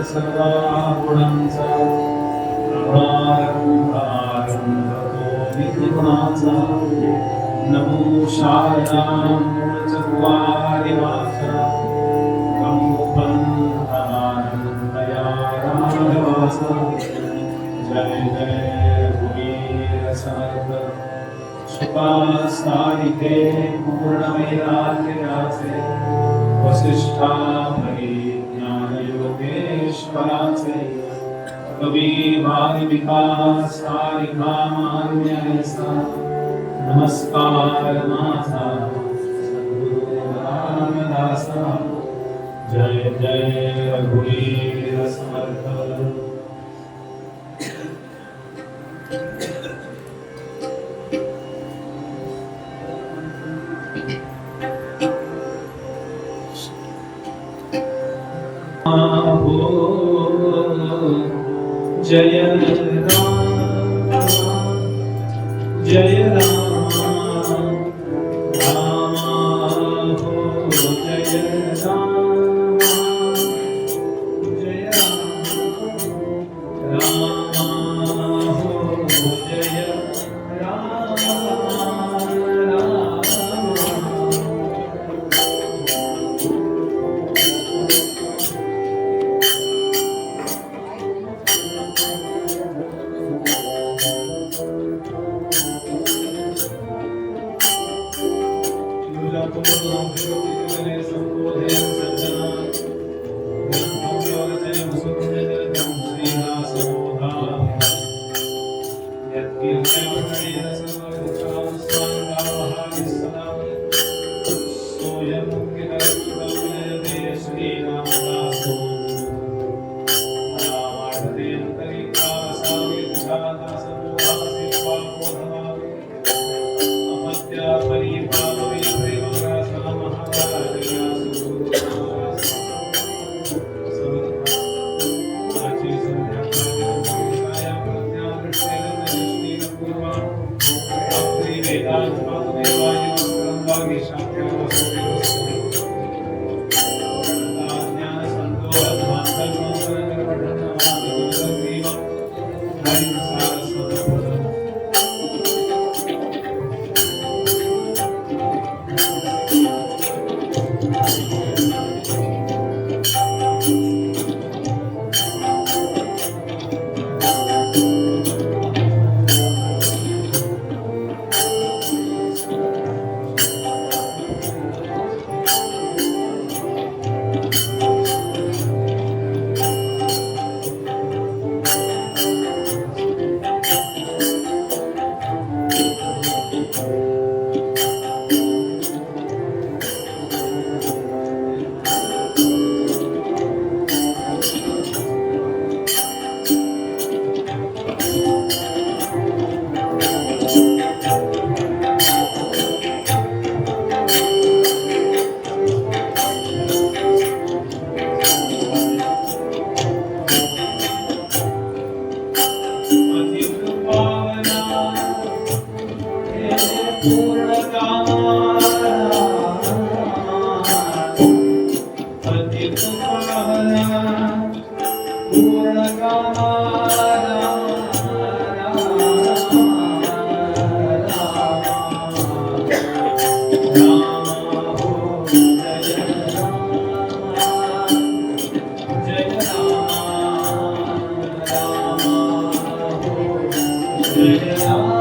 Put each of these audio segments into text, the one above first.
सर्वा गुणांचा विद्युनाचा नमो शारदां चत्वारि वाचा कंपन्नयाराधवासा जय जय भूमीर समर्थ सुपास्तारिके पूर्णवैराग्यरासे वसिष्ठा परिज्ञानयोगेश्वरासे कवि भाविकास कारिकामान्यसा नमस्कार माझा सद्गुरु रामदासा जय जय रघुवीर समर्थ जय राम जय राम राम हो जय राम जय राम राम हो जय राम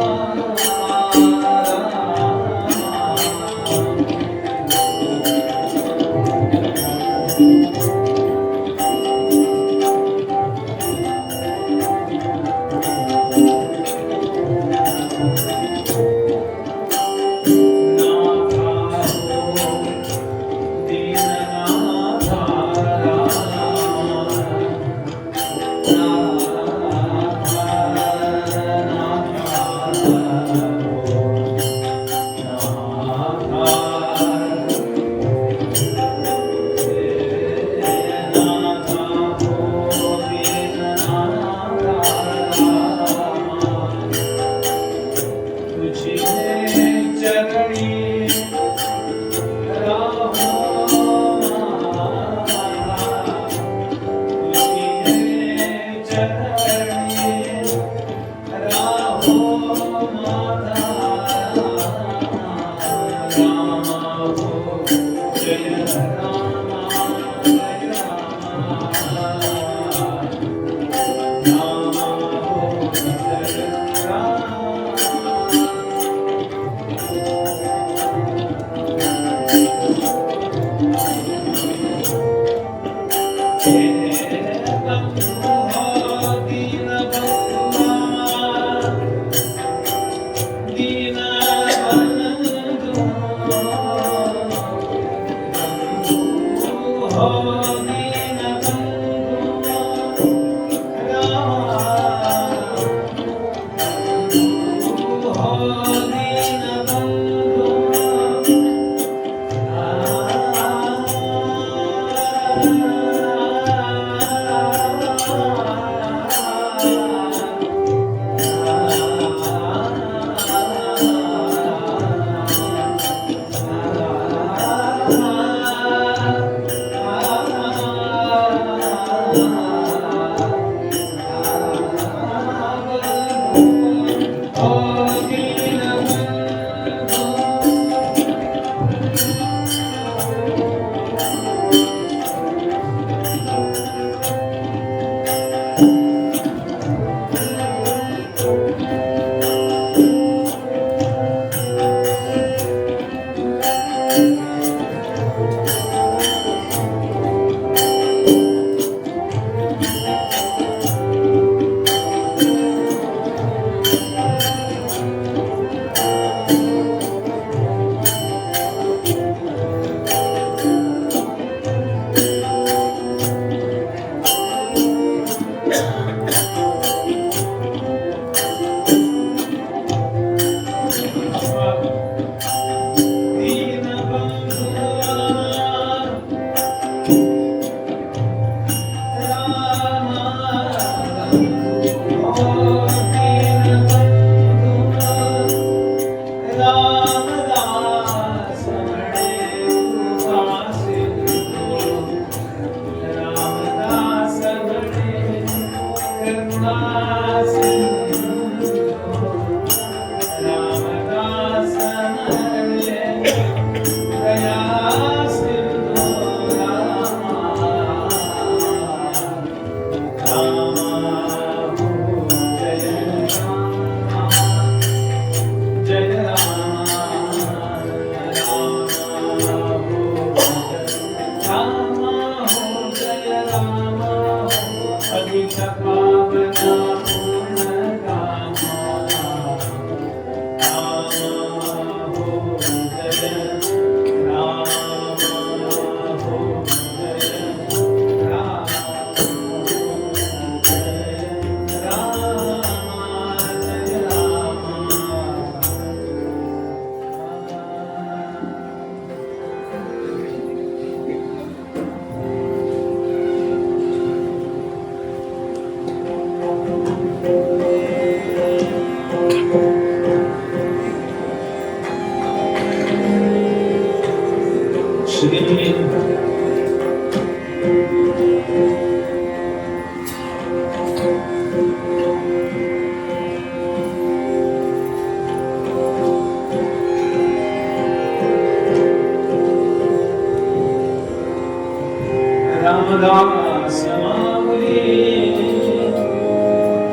रामदास माऊली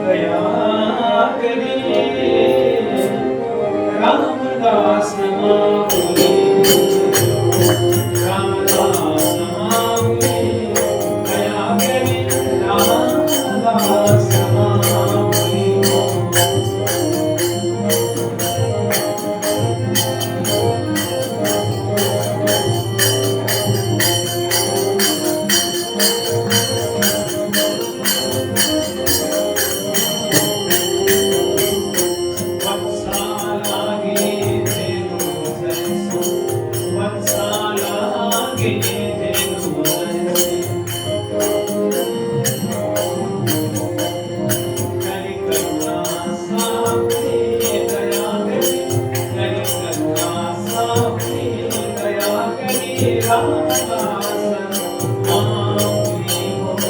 दया करी रामदास माऊली रामदास माऊली दया करी रामदास माऊली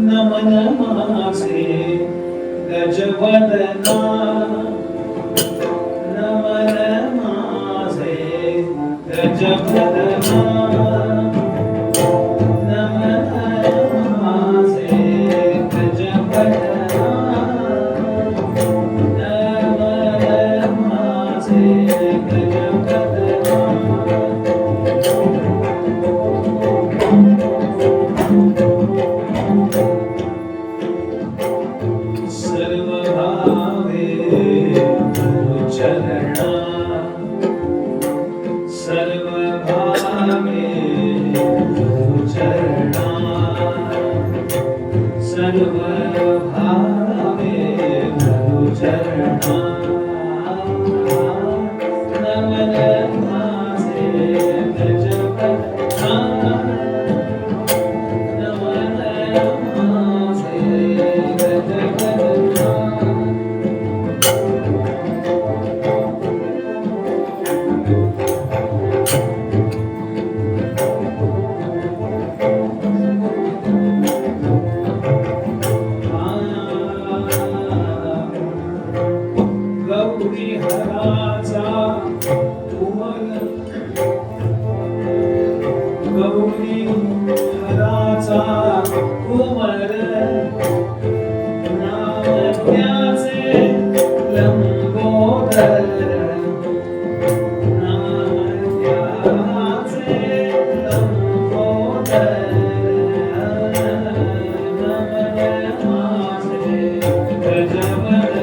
नमन माझे गजवदना नमन माझे गजवदना नमन माझे गजवदना नमन माझे गजवदना सर्व भावे चरणा सर्व भावे चरणा सर्व भावे चरणा नमन माझे गजवदना नमन माझे गजवदना गौरी हराचा कुमल गौरी हराचा कुमल नाम त्याचे लंबोदर नाम त्याचे लंबोदर नमन माझे गजवदना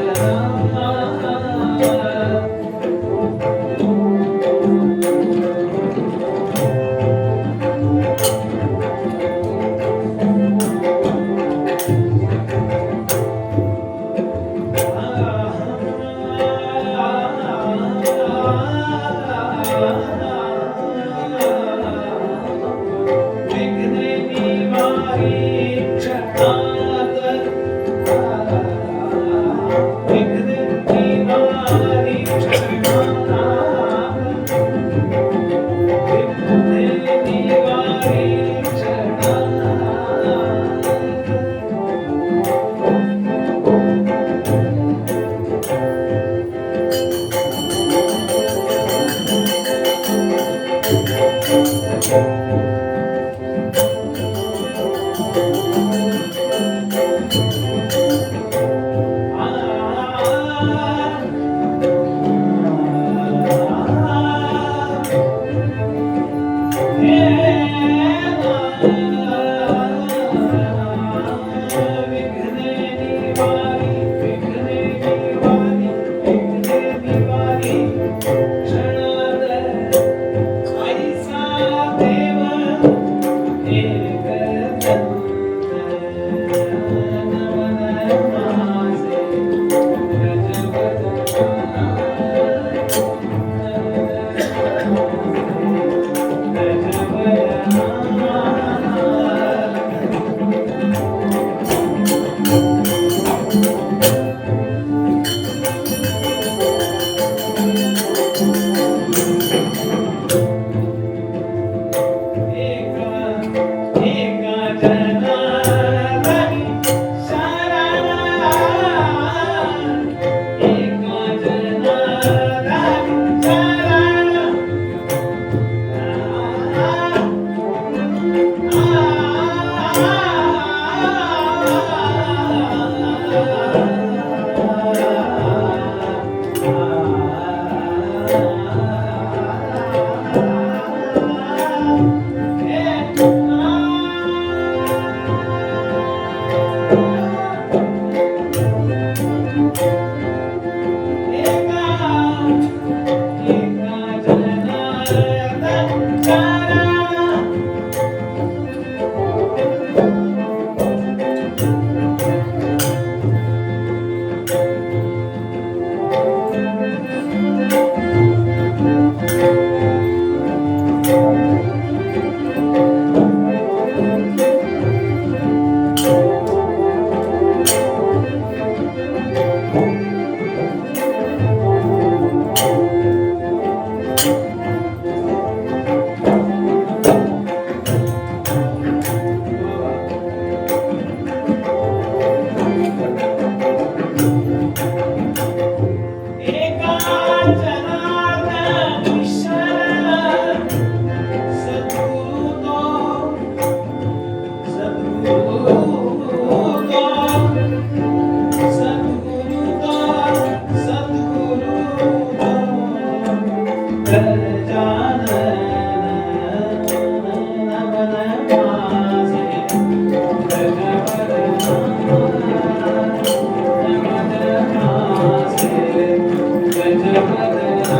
श्री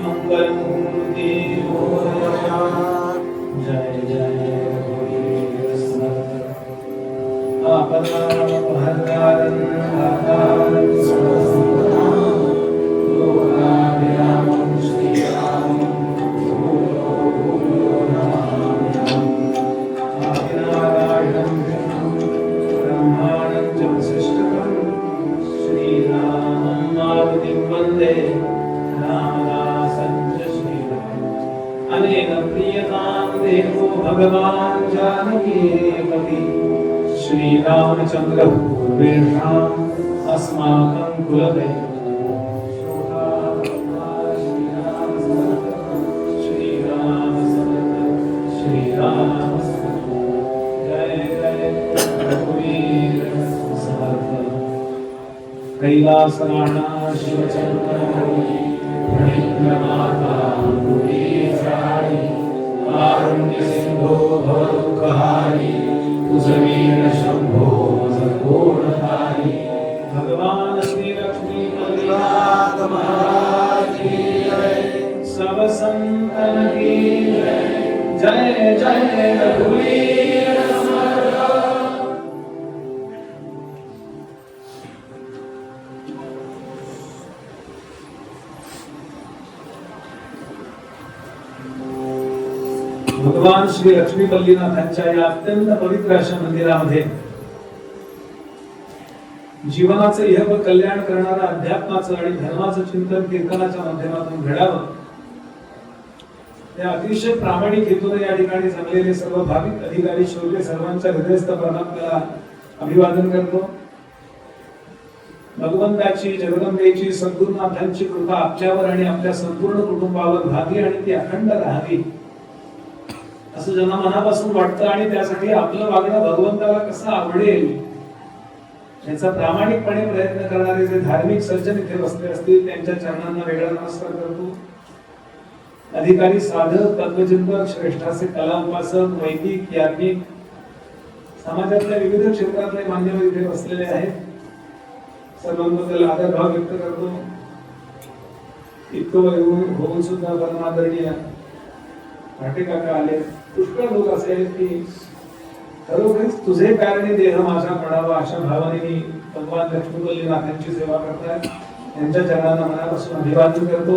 मंगलमूर्ति जय जय भगवान जानकीपति श्री रामचंद्र पूर्वेषाम् अस्माकं कुलदैवतम् श्री राम जय जय रघुवीर समर्थ कैलासराणा शिवचंद्र माता कारुण्य सिंधो भवदुःखहारी तुझवीर शंभो सद्गुणधारी भगवान श्री लक्ष्मी कल्लाक महाराज की जय सब संतन की जय जय रघुवीर समर्थ भगवान श्री लक्ष्मी बल्लीनाथांच्या या अत्यंत पवित्र अशा मंदिरामध्ये जीवनाचं इह कल्याण करणारं अध्यात्माचं आणि धर्माचं चिंतन कीर्तनाच्या माध्यमातून घडावं त्या अतिशय प्रामाणिक हेतूने या ठिकाणी जमलेले सर्व भाविक अधिकारी श्रोते सर्वांच्या हृदयस्थ परमात्म्याला अभिवादन करतो. भगवंताची जगदंबेची सद्गुरुनाथांची कृपा आपल्यावर आणि आपल्या संपूर्ण कुटुंबावर व्हावी आणि ती अखंड राहावी असं ज्यांना मनापासून वाटतं आणि त्यासाठी आपलं वागणं भगवंताला कसं आवडेल याचा प्रामाणिकपणे प्रयत्न करणारे जे धार्मिक सज्जन इथे बसले असतील त्यांच्या चरणांना वेगळा नमस्कार करतो. अधिकारी साधक तत्वचिंतक श्रेष्ठाचे कला उपासक वैदिक याज्ञिक समाजातल्या विविध क्षेत्रातले मान्यवर इथे बसलेले आहेत. सर्वांबद्दल आदरभाव व्यक्त करतो. इतकं होऊन सुद्धा परमादरणीय भाटे काका आले. पुष्कळ लोक असे आहेत की खरोखरीच तुझे कारणे देह माझा पडावा अशा भावाने मी भगवान लक्ष्मीबल्लीनाथांची सेवा करतात. त्यांच्या चरणांना मनापासून अभिवादन करतो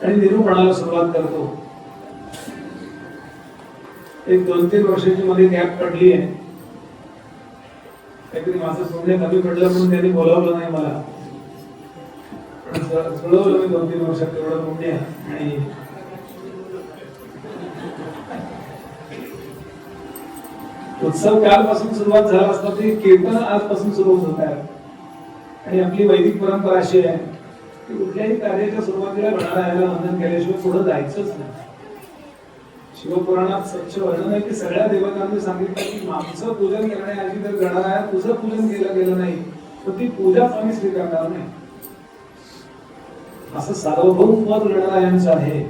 आणि निरूपणाला सुरुवात करतो. एक 2-3 वर्षाची मध्ये गॅप पडली आहे. काहीतरी माझं पुण्य कमी पडलं म्हणून त्यांनी बोलावलं नाही मला. जुळवलं मी 2-3 वर्षात तेवढं पुण्य आणि उत्सव कालपासून सुरुवात झाला असता तरी कीर्तन आजपासून सुरू होत आहे. आणि आपली वैदिक परंपरा अशी आहे की कुठल्याही कार्याच्या सुरुवातीला गणरायाला वंदन केल्याशिवाय पुढे जायचंच नाही. शिवपुराणात सच्च वर्णन आहे की सगळ्या देवतांनी सांगितलं की आमचं पूजन करण्याआधी जर गणराया तुझं पूजन केलं गेलं नाही तर ती पूजाच आम्ही स्वीकारणार नाही असं सार्वभौम मत गणरायांचं आहे.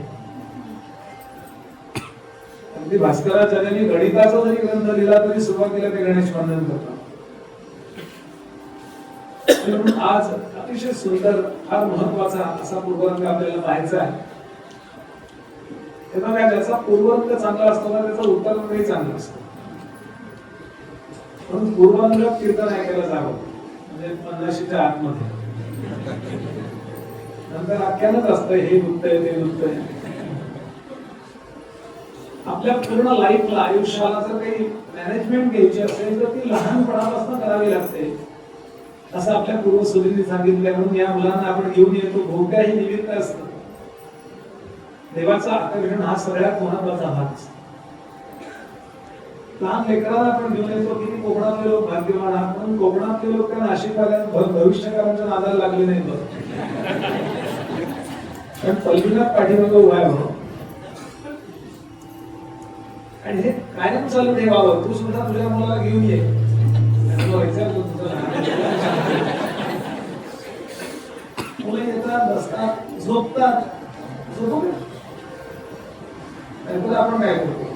अगदी भास्कराचार्यांनी गणिताचा जरी ग्रंथ लिहिला तरी सुरुवातीला ते गणेश वंदन करतात. म्हणून आज अतिशय सुंदर फार महत्वाचा असा पूर्वरंग आपल्याला पाहायचा आहे. तेव्हा काय ज्याचा पूर्वरंग चांगला असतो ना त्याचा उत्तरंगही चांगला असतो. म्हणून पूर्वरंग कीर्तन ऐकायला जावं म्हणजे 50च्या आतमध्ये. नंतर आख्यानच असतं हे दुखतंय ते दुखतंय. आपल्या पूर्ण लाईफला आयुष्याला जर काही मॅनेजमेंट घ्यायची असेल तर ती लहानपणापासून करावी लागते असं आपल्या पूर्वसुरींनी सांगितलंय. म्हणून या मुलांना आपण घेऊन येतो. भोग्याही निमित्त असतं. देवाचा आकर्षण हा सगळ्यात महत्वाचा भाग असतो. लहान लेकरांना आपण घेऊन येतो की कोकणातले लोक भाग्यवान आहात म्हणून कोकणातले लोक त्या नाशिकवाल्या भविष्यकारांच्या नादाला लागले नाही बघ. पण पल्लीनाथ पाठीमागे उभा आहे आणि हे कायम चालू ठेवावं. तू सुद्धा तुझ्या मुलाला घेऊन ये. झोपतात. झोपू का? त्यामुळे आपण काय करतो?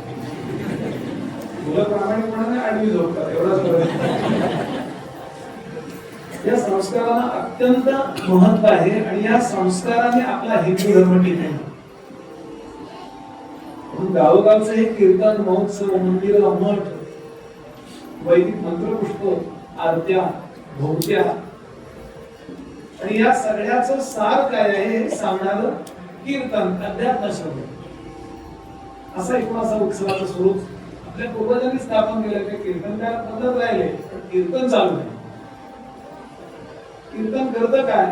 मुलं प्रामाणिकपणाने आडवी झोपतात, एवढाच फरक. या संस्काराला अत्यंत महत्व आहे आणि या संस्काराने आपला हिंदू धर्म टिकतो. म्हणून गावोगावचं हे कीर्तन, महोत्सव, मंदिर, मठ, वैदिक मंत्रपुष्प, आरत्या, भोवत्या आणि या सगळ्याचं सार काय आहे हे सांगणारं कीर्तन, अध्यात्म शब्द. असा एकूण असा उत्सवाचं स्वरूप आपल्या पूर्वजांनी स्थापन केलं. की कीर्तन काय पद्धत राहिले, पण कीर्तन चालू आहे. कीर्तन करतं काय,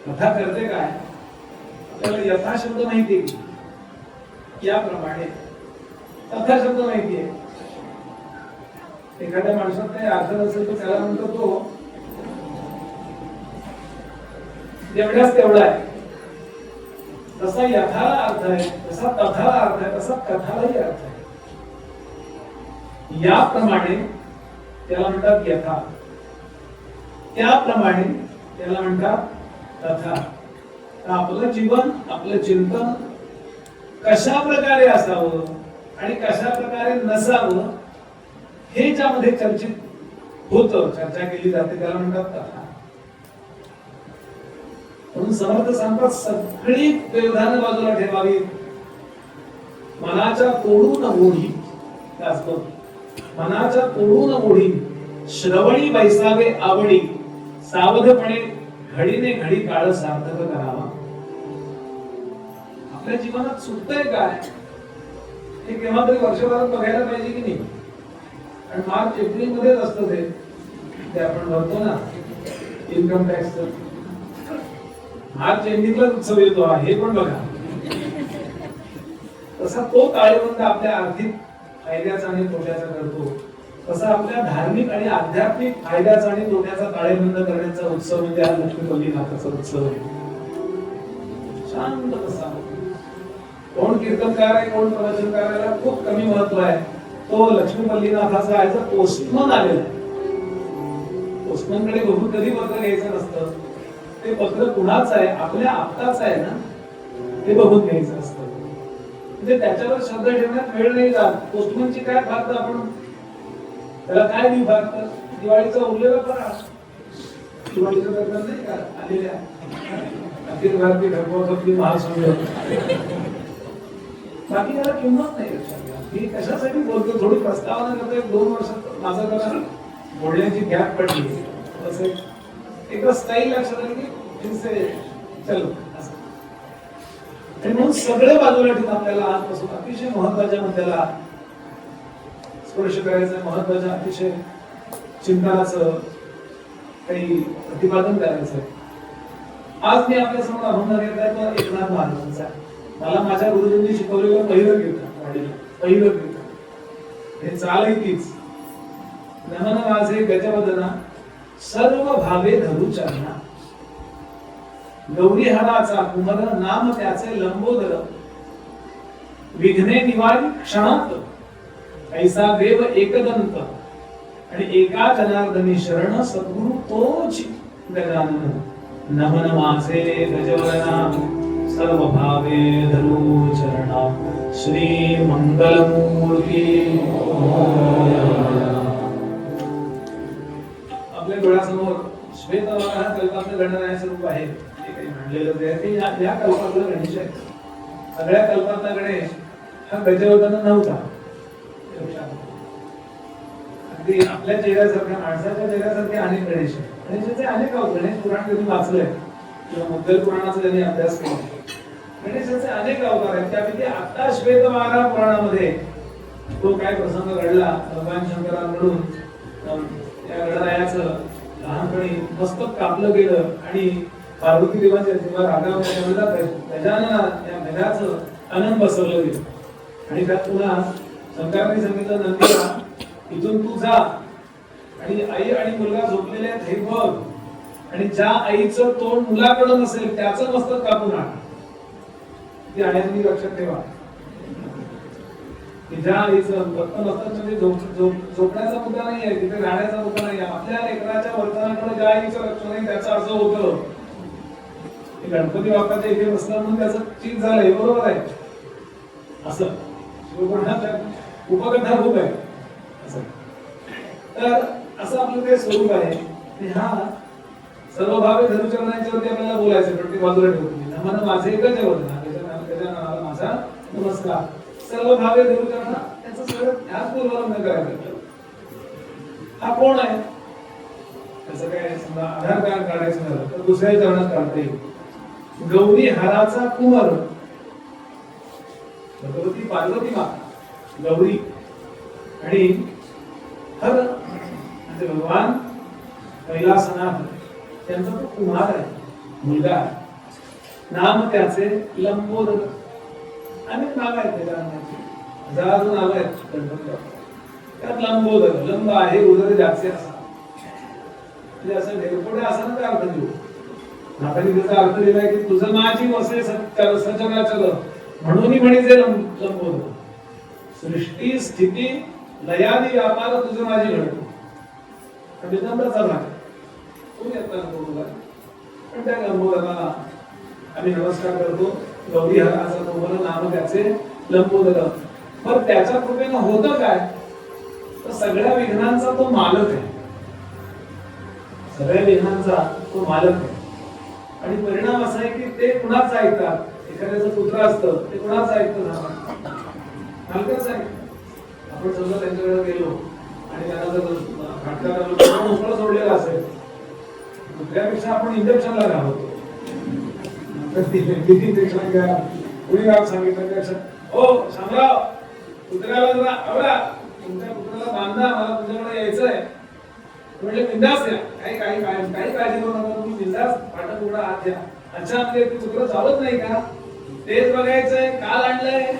कथा करते काय, आपल्याला यथा शब्द माहिती आहे. याप्रमाणे तथा शब्द माहिती आहे. एखाद्या माणसात काही अर्थ नसेल तर त्याला म्हणतो तो एवढ्याच तेवढा आहे. तसा यथाला अर्थ आहे, तसा तथाला अर्थ आहे, तसा कथालाही अर्थ आहे. याप्रमाणे त्याला म्हणतात यथा, त्याप्रमाणे त्याला म्हणतात तथा. आपलं जीवन, आपलं चिंतन कशा प्रकारे असावं आणि कशा प्रकारे नसावं हे ज्यामध्ये चर्चित होतं, चर्चा केली जाते, त्याला म्हणतात कथा. म्हणून समर्थ सांगतात सगळी व्यवधान बाजूला ठेवावी, मनाच्या तोडून ओढी, मनाच्या तोडून ओढी श्रवणी बैसावे आवडी, सावधपणे घडीने घडी काळ सार्थक करावा. आपल्या जीवनात सुटतंय काय हे केव्हा तरी वर्षभरात बघायला पाहिजे की नाही. आणि मार्च एप्रिल मध्येच असतं ते आपण भरतो ना इन्कम टॅक्स. मार्च एंडिंगलाच उत्सव येतो हे पण बघा. तसा तो काळेबंद आपल्या आर्थिक फायद्याचा आणि तोट्याचा करतो, तसा आपल्या धार्मिक आणि आध्यात्मिक फायद्याचा आणि तोट्याचा ताळेबंद करण्याचा उत्सव म्हणजे हा लक्ष्मीपल्लीनाथाचा उत्सव आहे. शांत बसा. कोण कीर्तनकार आहे, कोण प्रवचनकार आहे, खूप कमी महत्व आहे. तो लक्ष्मीपल्लीनाथाचा आहे, पोस्टमन आलेला आहे. पोस्टमनकडे बघून कधी पत्र घ्यायचं नसतं. ते पत्र कुणाचं आहे, आपल्या आपताच आहे ना, ते बघून घ्यायचं असतं. म्हणजे त्याच्यावर श्रद्धा ठेवण्यात वेळ नाही जात. पोस्टमनची काय फारत, आपण त्याला काय देऊ फारत, दिवाळीचा उरलेला फराळ, दिवाळीचा दरम्यान नाही का आलेल्या अखिल भारतीय धर्मोपती महासंघ, बाकी त्याला किंमत नाही. मी कशासाठी बोलतो, थोडी प्रस्तावना करतो. 2 वर्षात माझं जरा बोलण्याची गॅप पडली, तसे एकदा स्टाईल लक्षात आली की चलो असं. आणि म्हणून सगळं बाजूला ठेवून आपल्याला आजपासून अतिशय महत्वाच्या मुद्द्याला स्पर्श करायचं, महत्वाच्या अतिशय चिंतनाचं काही प्रतिपादन करायचं. आज मी आपल्या समोर अभंग घेत आहे तो एकनाथ महाराजांचा. मला माझ्या गुरुजींनी शिकवलेलं पहिलं कीर्तन, पहिलं कीर्तन हे चालही तीच. नमन माझे गजवदना सर्व भावे धरू चरणा, गौरी हराचा कुमर नाम त्याचे लंबोदर, विघ्ने निवारी क्षणात ऐसा देव एकदंत, आणि एका जनार्दनी शरण सद्गुरु तोच गजानन. नमन माझे गजवदना सर्व भावे धरू चरणा, श्री मंगलमूर्ती. आपल्या डोळ्यासमोर श्वेतवाहन कल्पातलं गणरायाचं रूप आहे. जे काही म्हणलेलं ते या कल्पातलं गणेश आहे. सगळ्या कल्पातला गणेश हा गजवदन नव्हता. अगदी आपल्या चेहऱ्यासारख्या, माणसाच्या चेहऱ्यासारखे अनेक गणेश आहेत. गणेशाचे अनेक अवतार, गणेश पुराण कधी वाचलंय किंवा मुद्दल पुराणाचा त्यांनी अभ्यास केला. गणेशाचे अनेक अवतार आहेत. त्यापैकी आता श्वेतवाहन पुराणामध्ये तो काय प्रसंग घडला, भगवान शंकरांकडून त्या गणरायाचं लहानपणी मस्तक कापलं गेलं आणि पार्वती देवाच्या जेव्हा रागावल्या गजानना त्या गजाचं अनंत बसवलं गेलं. आणि त्यात पुन्हा शंकरांनी सांगितलं नंदीला इथून तू जा आणि आई आणि मुलगा झोपलेले आहेत हे बघ, आणि ज्या आईचं तोंड मुलाकडे नसेल त्याचं मस्तक कापून आण. ती आण्याची लक्षात ठेवा. ज्या आईचं फक्त मस्तक म्हणजे झोपण्याचा मुद्दा नाही आहे, तिथे राहण्याचा मुद्दा नाही आहे. आपल्या लेकराच्या वर्तनाकडे ज्या आईचं लक्ष नाही त्याचा अर्थ होतं गणपती बाप्पाच्या इथे बसला म्हणून त्याचं ठीक झालं हे बरोबर आहे असं उपकथा खूप आहे असं. तर असं आपलं ते स्वरूप आहे. हा सर्व भावे धनुचरणांच्या वरती आपल्याला बोलायचं पण ते बाजूला ठेवतो. नमन माझे एकच आहे वंदना, गजाननाला माझा नमस्कार. सर्व भावे धनुचरण त्याचं सगळं ह्याच पूर्वलंब करायचं. हा कोण आहे त्याचं काय समजा आधार कार्ड काढायचं झालं तर दुसऱ्या चरणात काढता येईल. गौरी हाराचा कुंवर भगवती पार्वती माता गौरी आणि हर म्हणजे भगवान कैलासनाथ त्यांचा तो कुमार आहे मुलगा आहे. नाम त्याचे लंबोदर. अनेक नाव आहेत त्याच्या हजारो नाव आहेत गणपती त्यात लंबोदर लंब आहे उदर ज्याचे असा म्हणजे असं ढेरपोडे असा ना अर्थ देऊ. नाथांनी त्याचा अर्थ दिलाय की तुझं माझी वसे सचराचर म्हणून म्हणीचे लंबोदर. सृष्टी स्थिती लयादी व्यापार तुझं माझी घडतो. विनम्रचा भाग तू येता नको तुला पण त्या लंबोदराला आम्ही नमस्कार करतो. गौरी हराचा तो नाम त्याचे लंबोदर. पण त्याच्या कृपेनं होतं काय तर सगळ्या विघ्नांचा तो मालक आहे. सगळ्या विघ्नांचा तो मालक आहे. आणि परिणाम असा आहे की ते कुणाचं ऐकतात. एखाद्याचं पुत्र असतं ते कुणाचं ऐकतं मालकाचं ऐकतं. आपण समजा त्यांच्याकडे गेलो आणि त्यांना जर घाटकाला सोडलेला असेल त्यापेक्षा आपण इंजेक्शनला घालवतो. इंजेक्शन घ्या कुणी गाव सांगितलं त्यापेक्षा हो शामराव कुत्र्याला जरा आवडा तुमच्या कुत्र्याला बांधा मला तुमच्याकडे यायचंय म्हणजे बिंदास या. काही काही काही काळजी करू नका तुम्ही बिंदास फाटक उघडा आत द्या. अच्छा म्हणजे ते कुत्रं चालत नाही का तेच बघायचंय काल आणलंय.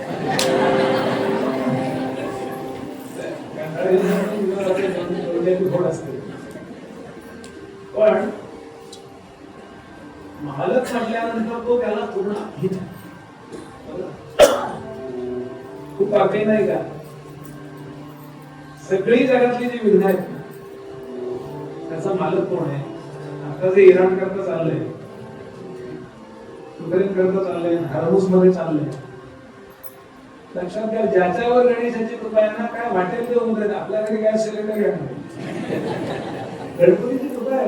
पण मालक म्हटल्यानंतर तो त्याला पूर्ण खूप बाकी नाही का. सगळी जगातली जी विघ्न आहेत त्याचा मालक कोण आहे. आता जे इराण करता चाललंय युक्रेन करता चाललंय हार्मोस मध्ये चाललंय लक्षात घ्या. ज्याच्यावर गणेशाची कृपा आहे ना काय वाटेल ते होऊन जाईल. आपल्याकडे काय सिलेंडर घेणार गणपतीची कृपा आहे.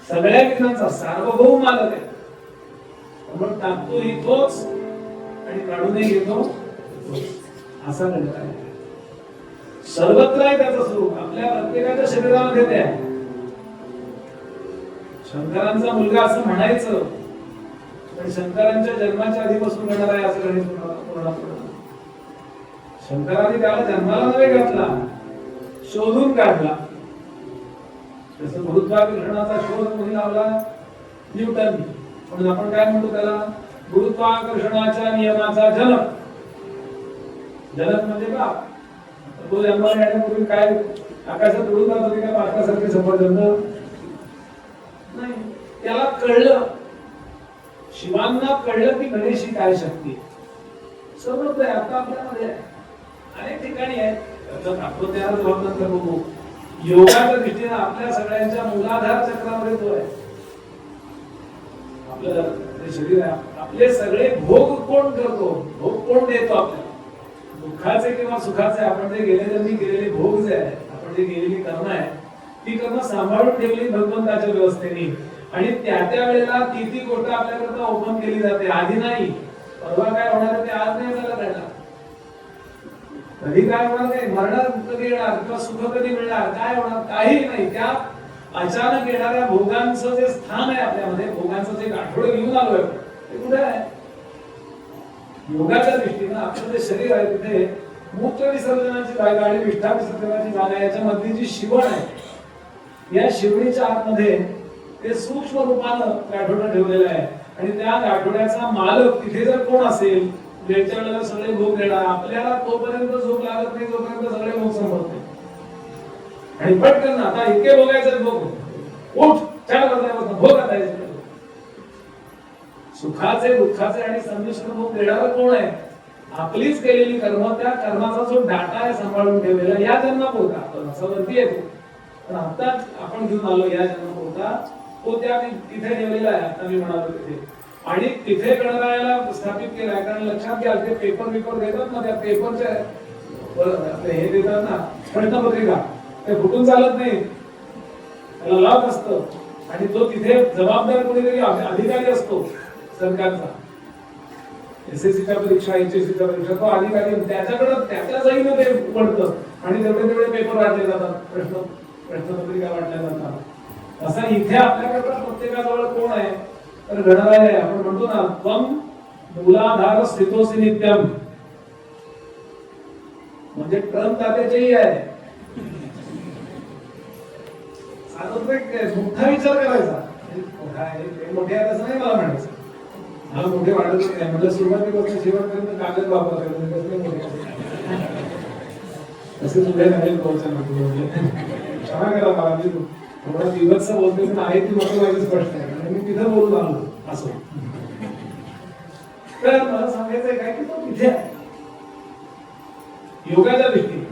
सगळ्या विघ्नांचा सार्वभौम मालक आहे. मग टाकतोही तोच आणि काढूनही घेतो असा गणपती आहे. सर्वत्र आहे त्याचं स्वरूप. आपल्या प्रत्येकाच्या शरीरामध्ये ते आहे. शंकरांचा मुलगा असं म्हणायचं पण शंकरांच्या जन्माच्या आधीपासून घडणार आहे असं गणेश शंकराने त्याला जन्माला नव्हे घातला शोधून काढला. जसं गुरुत्वाकर्षणाचा शोध कोणी लावला न्यूटन. म्हणून आपण काय म्हणतो त्याला गुरुत्वाकर्षणाच्या नियमाचा जनक. जनक म्हणजे का तो जन्माला येण्यापूर्वी काय आकाशात उडून जात होती का पाटकासारखी सफरचंद नाही. त्याला कळलं शिवांना कळलं की गणेश ही काय शक्ती सर्वत्र आहे. आता आपल्यामध्ये अनेक ठिकाणी आहेत आपण त्या नंतर बघू. योगाच्या दृष्टीने आपल्या सगळ्यांच्या मूलाधार चक्रामध्ये तो आहे. आपलं शरीर आहे. आपले सगळे भोग कोण करतो भोग कोण देतो आपल्याला दुःखाचे किंवा सुखाचे. आपण जे गेले जन्मी केलेले भोग जे आहे आपण जे केलेली कर्म आहे ती कर्म सांभाळून ठेवली भगवंताच्या व्यवस्थेने आणि त्या त्या वेळेला ती गोष्ट आपल्याकरता ओपन केली जाते. आधी नाही. परवा काय होणार ते आज नाही झालं कळणार. कधी काय होणार नाही. मरण कधी येणार किंवा सुख कधी मिळणार काय होणार काही नाही. त्या अचानक येणाऱ्या भोगांचं जे स्थान आहे आपल्यामध्ये भोगांचं जे गाठोडे घेऊन आलोय ते कुठे आहे. योगाच्या दृष्टीनं आपलं जे शरीर आहे तिथे मूत्र विसर्जनाची जागा आणि विष्ठा विसर्जनाची जागा याच्या मधली जी शिवण आहे या शिवणीच्या आतमध्ये ते सूक्ष्म रूपानं गाठोडं ठेवलेलं आहे. आणि त्या गाठोड्याचा मालक तिथे जर कोण असेल वेळच्या वेळेला सगळे भोग देणार आपल्याला तोपर्यंत झोप लागत नाही जोपर्यंत सगळे भोग संपत नाही. आणि पटकन आता इतके भोगायचं भोग उठ 4 वाजल्यापासून भोग आता सुखाचे दुःखाचे आणि संमिश्र भोग देणारं कोण आहे. आपलीच केलेली कर्म त्या कर्माचा जो डाटा आहे सांभाळून ठेवलेला या जन्मापुरता असं वरती येतो. पण आता आपण घेऊन आलो या जन्मापुरता तो त्या तिथे ठेवलेला आहे आता मी म्हणालो तिथे. आणि तिथे गणरायाला स्थापित केलाय. कारण लक्षात घ्या ते पेपर देतात ना, त्या पेपरच्या हे देतात ना प्रश्नपत्रिका, ते फुटून चालत नाही, त्याला लाभ असतं. आणि तो तिथे जबाबदार कोणीतरी अधिकारी असतो सरकारचा. एसएससीच्या परीक्षा, एचएससीच्या परीक्षा, तो अधिकारी त्याच्याकडे त्याच्या जाईनं ते पडतं आणि तेवढे पेपर वाटले जातात, प्रश्नपत्रिका वाटल्या जातात. असा इथे आपल्याकडे प्रत्येकाजवळ कोण आहे तर गणराय आहे. आपण म्हणतो ना त्वं मूलाधार स्थितोसी नित्यम, म्हणजे ट्रम्प तात्याचेही आहे. मोठा विचार करायचा, मोठे आहे तसं नाही मला म्हणायचं. मला मोठे वाटत नाही, म्हणजे सुरुवातीपासून शेवटपर्यंत कागद वापरतो तसे तुझ्या नाही क्षमा करा मला, मी थोडा दिवस बोलते पण आहे ती मोठी माझी स्पष्ट आहे आणि मी तिथं बोलून आलो असं. तर मला सांगायचंय काय की तो तिथे आहे योगाच्या दृष्टीने.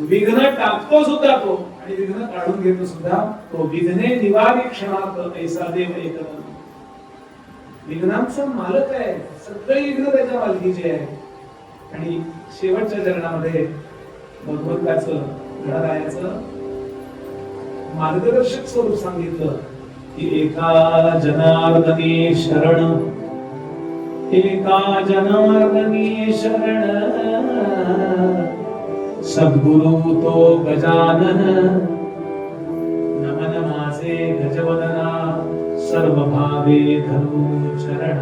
विघ्न टाकतो सुद्धा तो आणि विघ्न काढून घेतो सुद्धा तो. विघ्ने निवारी क्षणात ऐसा देव एकदम. विघ्नांचा मालक आहे, सगळे विघ्न त्याच्या मालकीचे आहे. आणि शेवटच्या चरणामध्ये भगवंताचं गणरायाचं मार्गदर्शक स्वरूप सांगितलं की एका जनार्दनी शरण, एका जनार्दनी शरण, सद्गुरु तो गजानन, नमन माझे गजवदना, सर्व भावे धरू चरण,